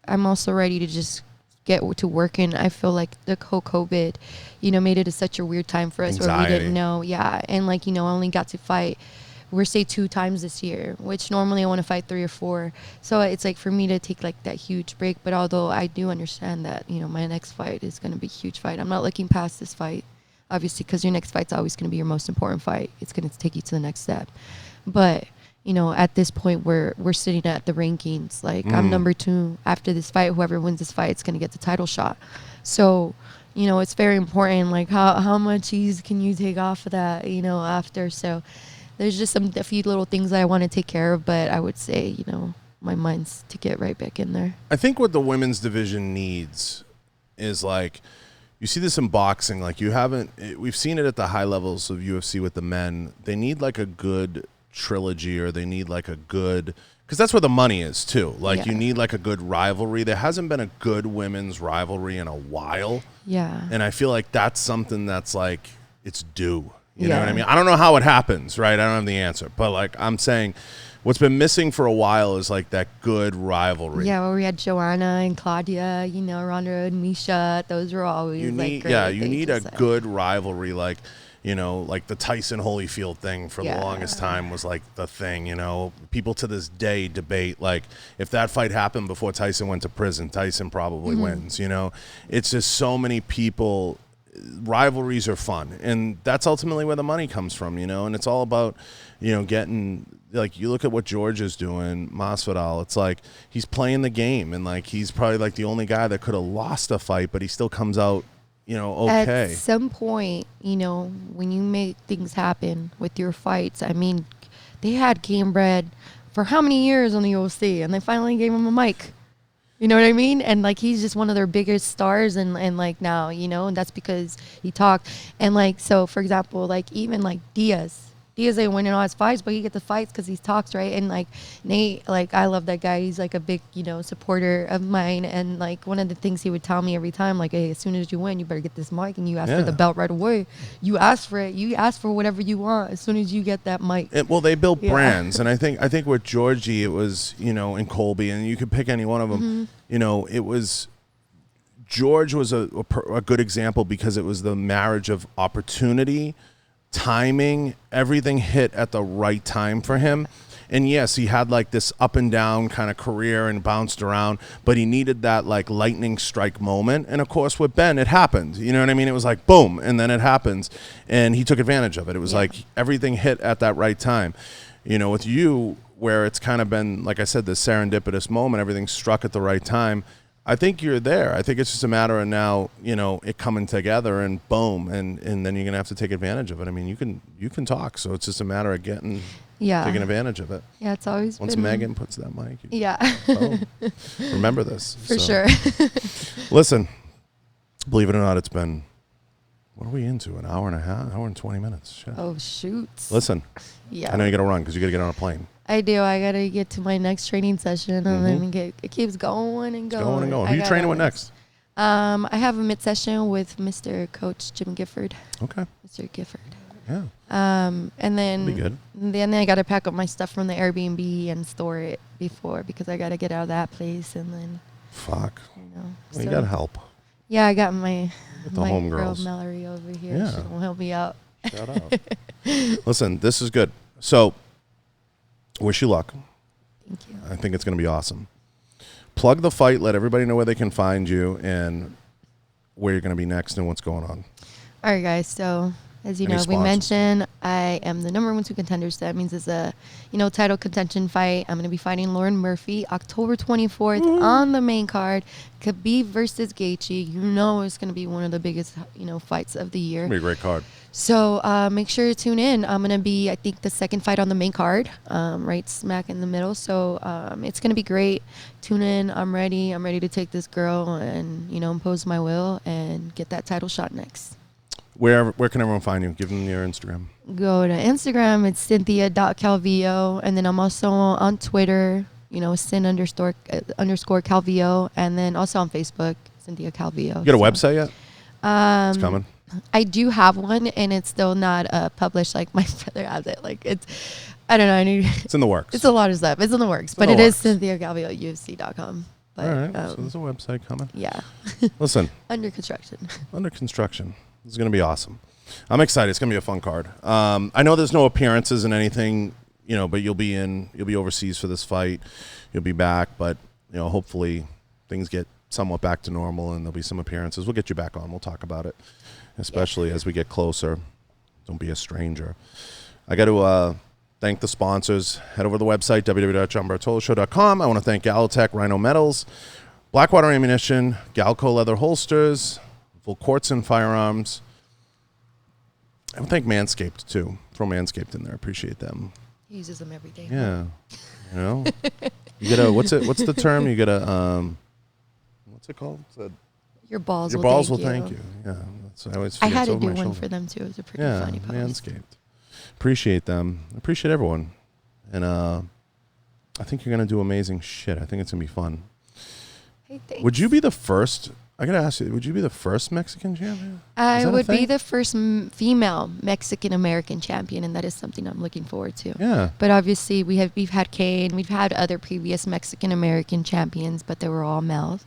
Speaker 2: I'm also ready to just get to work. And I feel like the whole COVID, you know, made it such a weird time for us.
Speaker 1: Anxiety.
Speaker 2: Where we didn't know. Yeah. And like, you know, I only got to fight, we're say 2 times this year, which normally I want to fight 3 or 4. So it's like for me to take like that huge break. But although I do understand that, you know, my next fight is going to be a huge fight. I'm not looking past this fight, obviously, because your next fight's always going to be your most important fight. It's going to take you to the next step. But you know, at this point, we're sitting at the rankings. Like, I'm number 2 after this fight. Whoever wins this fight is going to get the title shot. So, you know, it's very important. Like, how much ease can you take off of that, you know, after? So there's just a few little things that I want to take care of. But I would say, you know, my mind's to get right back in there.
Speaker 1: I think what the women's division needs is, like, you see this in boxing. Like, we've seen it at the high levels of UFC with the men. They need, like, a good trilogy, or they need like a good, because that's where the money is too. Like you need like a good rivalry. There hasn't been a good women's rivalry in a while.
Speaker 2: Yeah.
Speaker 1: And I feel like that's something that's like, it's due. You know what I mean? I don't know how it happens, right? I don't have the answer. But like I'm saying, what's been missing for a while is like that good rivalry.
Speaker 2: Yeah, where we had Joanna and Claudia, you know, Ronda and Misha. Those were always like great.
Speaker 1: Yeah, you need a good rivalry, like, you know, like the Tyson Holyfield thing for the longest time was like the thing, you know. People to this day debate, like, if that fight happened before Tyson went to prison, Tyson probably wins, you know. It's just so many people, rivalries are fun. And that's ultimately where the money comes from, you know. And it's all about, you know, getting, like, you look at what George is doing, Masvidal, it's like he's playing the game. And, like, he's probably, like, the only guy that could have lost a fight, but he still comes out okay.
Speaker 2: At some point, when you make things happen with your fights, I mean, they had Gamebred for how many years on the UFC, and they finally gave him a mic. You know what I mean? And like, he's just one of their biggest stars, and like now, and that's because he talked. And like, so for example, like even like Diaz ain't winning all his fights, but he gets the fights because he talks, right? And like Nate, like I love that guy. He's like a big, supporter of mine. And like one of the things he would tell me every time, like, hey, as soon as you win, you better get this mic and you ask for the belt right away. You ask for it. You ask for whatever you want as soon as you get that mic.
Speaker 1: Well, they built brands, and I think with Georgie, it was and Colby, and you could pick any one of them. It was. George was a good example because it was the marriage of opportunity, timing, everything hit at the right time for him. And yes, he had like this up and down kind of career and bounced around, but he needed that like lightning strike moment. And of course with Ben, it happened. You know what I mean? It was like boom, and then it happens. And he took advantage of it. It was like everything hit at that right time. With you, where it's kind of been, like I said, this serendipitous moment, everything struck at the right time. I think you're there. I think it's just a matter of now, it coming together and boom, and then you're gonna have to take advantage of it. I mean, you can talk, so it's just a matter of taking advantage of it.
Speaker 2: Yeah, it's always
Speaker 1: once Megan puts that mic.
Speaker 2: Boom.
Speaker 1: Remember this
Speaker 2: for sure.
Speaker 1: Listen, believe it or not, it's been, what are we into? An hour and a half, hour and 20 minutes. Shit.
Speaker 2: Oh shoot.
Speaker 1: Listen.
Speaker 2: Yeah.
Speaker 1: I know you gotta run because you gotta get on a plane.
Speaker 2: I do. I gotta get to my next training session, and then it keeps going and going.
Speaker 1: Going and going. Who are you training with next?
Speaker 2: I have a mid session with Mr. Coach Jim Gifford.
Speaker 1: Okay.
Speaker 2: Mr. Gifford.
Speaker 1: Yeah.
Speaker 2: And then
Speaker 1: be good.
Speaker 2: Then I gotta pack up my stuff from the Airbnb and store it because I gotta get out of that place, and then.
Speaker 1: Fuck.
Speaker 2: So
Speaker 1: you got help.
Speaker 2: Yeah, I got my
Speaker 1: home
Speaker 2: girl
Speaker 1: girls.
Speaker 2: Mallory over here.
Speaker 1: Yeah.
Speaker 2: She will help me out.
Speaker 1: Shout out. Listen, this is good. So. Wish you luck.
Speaker 2: Thank you.
Speaker 1: I think it's going to be awesome. Plug the fight. Let everybody know where they can find you and where you're going to be next and what's going on.
Speaker 2: All right, guys. So, as you know, we mentioned I am the number 1 2 contenders. So that means it's a, title contention fight. I'm going to be fighting Lauren Murphy October 24th on the main card. Khabib versus Gaethje. It's going to be one of the biggest, fights of the year.
Speaker 1: It's going to be a great card.
Speaker 2: So make sure to tune in. I'm going to be, I think, the second fight on the main card, right smack in the middle. So it's going to be great. Tune in. I'm ready. I'm ready to take this girl and, impose my will and get that title shot next.
Speaker 1: Where can everyone find you? Give them your Instagram.
Speaker 2: Go to Instagram. It's Cynthia.Calvillo. And then I'm also on Twitter, Cyn__ Calvillo. And then also on Facebook, Cynthia Calvillo.
Speaker 1: You got a website yet? It's coming.
Speaker 2: I do have one, and it's still not published like my brother has it. Like I don't know.
Speaker 1: It's in the works.
Speaker 2: It's a lot of stuff. It's in the works, but it is CynthiaCalvilloUFC.com. But,
Speaker 1: all right. So there's a website coming.
Speaker 2: Yeah.
Speaker 1: Listen.
Speaker 2: Under construction.
Speaker 1: This is going to be awesome. I'm excited. It's going to be a fun card. I know there's no appearances and anything, but you'll be overseas for this fight. You'll be back, but hopefully things get somewhat back to normal and there'll be some appearances. We'll get you back on. We'll talk about it, especially as we get closer. Don't be a stranger. I got to thank the sponsors. Head over to the website, www.johnbartoloshow.com. I want to thank Galtech, Rhino Metals, Blackwater Ammunition, Galco Leather Holsters, Volquartsen Firearms. I want to thank Manscaped, too. Throw Manscaped in there. Appreciate them.
Speaker 2: He uses them every day.
Speaker 1: Yeah. You get a, what's the term? You get a, what's it called?
Speaker 2: Your balls
Speaker 1: will thank you. Yeah.
Speaker 2: I had to do one for them, too. It was a pretty funny post.
Speaker 1: Manscaped. Appreciate them. Appreciate everyone. And I think you're going to do amazing shit. I think it's going to be fun.
Speaker 2: Hey, thanks.
Speaker 1: Would you be the first? I got to ask you, would you be the first Mexican champion?
Speaker 2: I would be the first female Mexican-American champion, and that is something I'm looking forward to.
Speaker 1: Yeah.
Speaker 2: But obviously, we've had Kane. We've had other previous Mexican-American champions, but they were all males.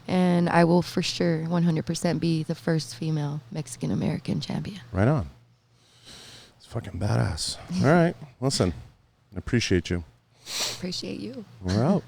Speaker 2: And I will for sure 100% be the first female Mexican-American champion.
Speaker 1: Right on. It's fucking badass. All right. Listen, I appreciate you.
Speaker 2: Appreciate you.
Speaker 1: We're out.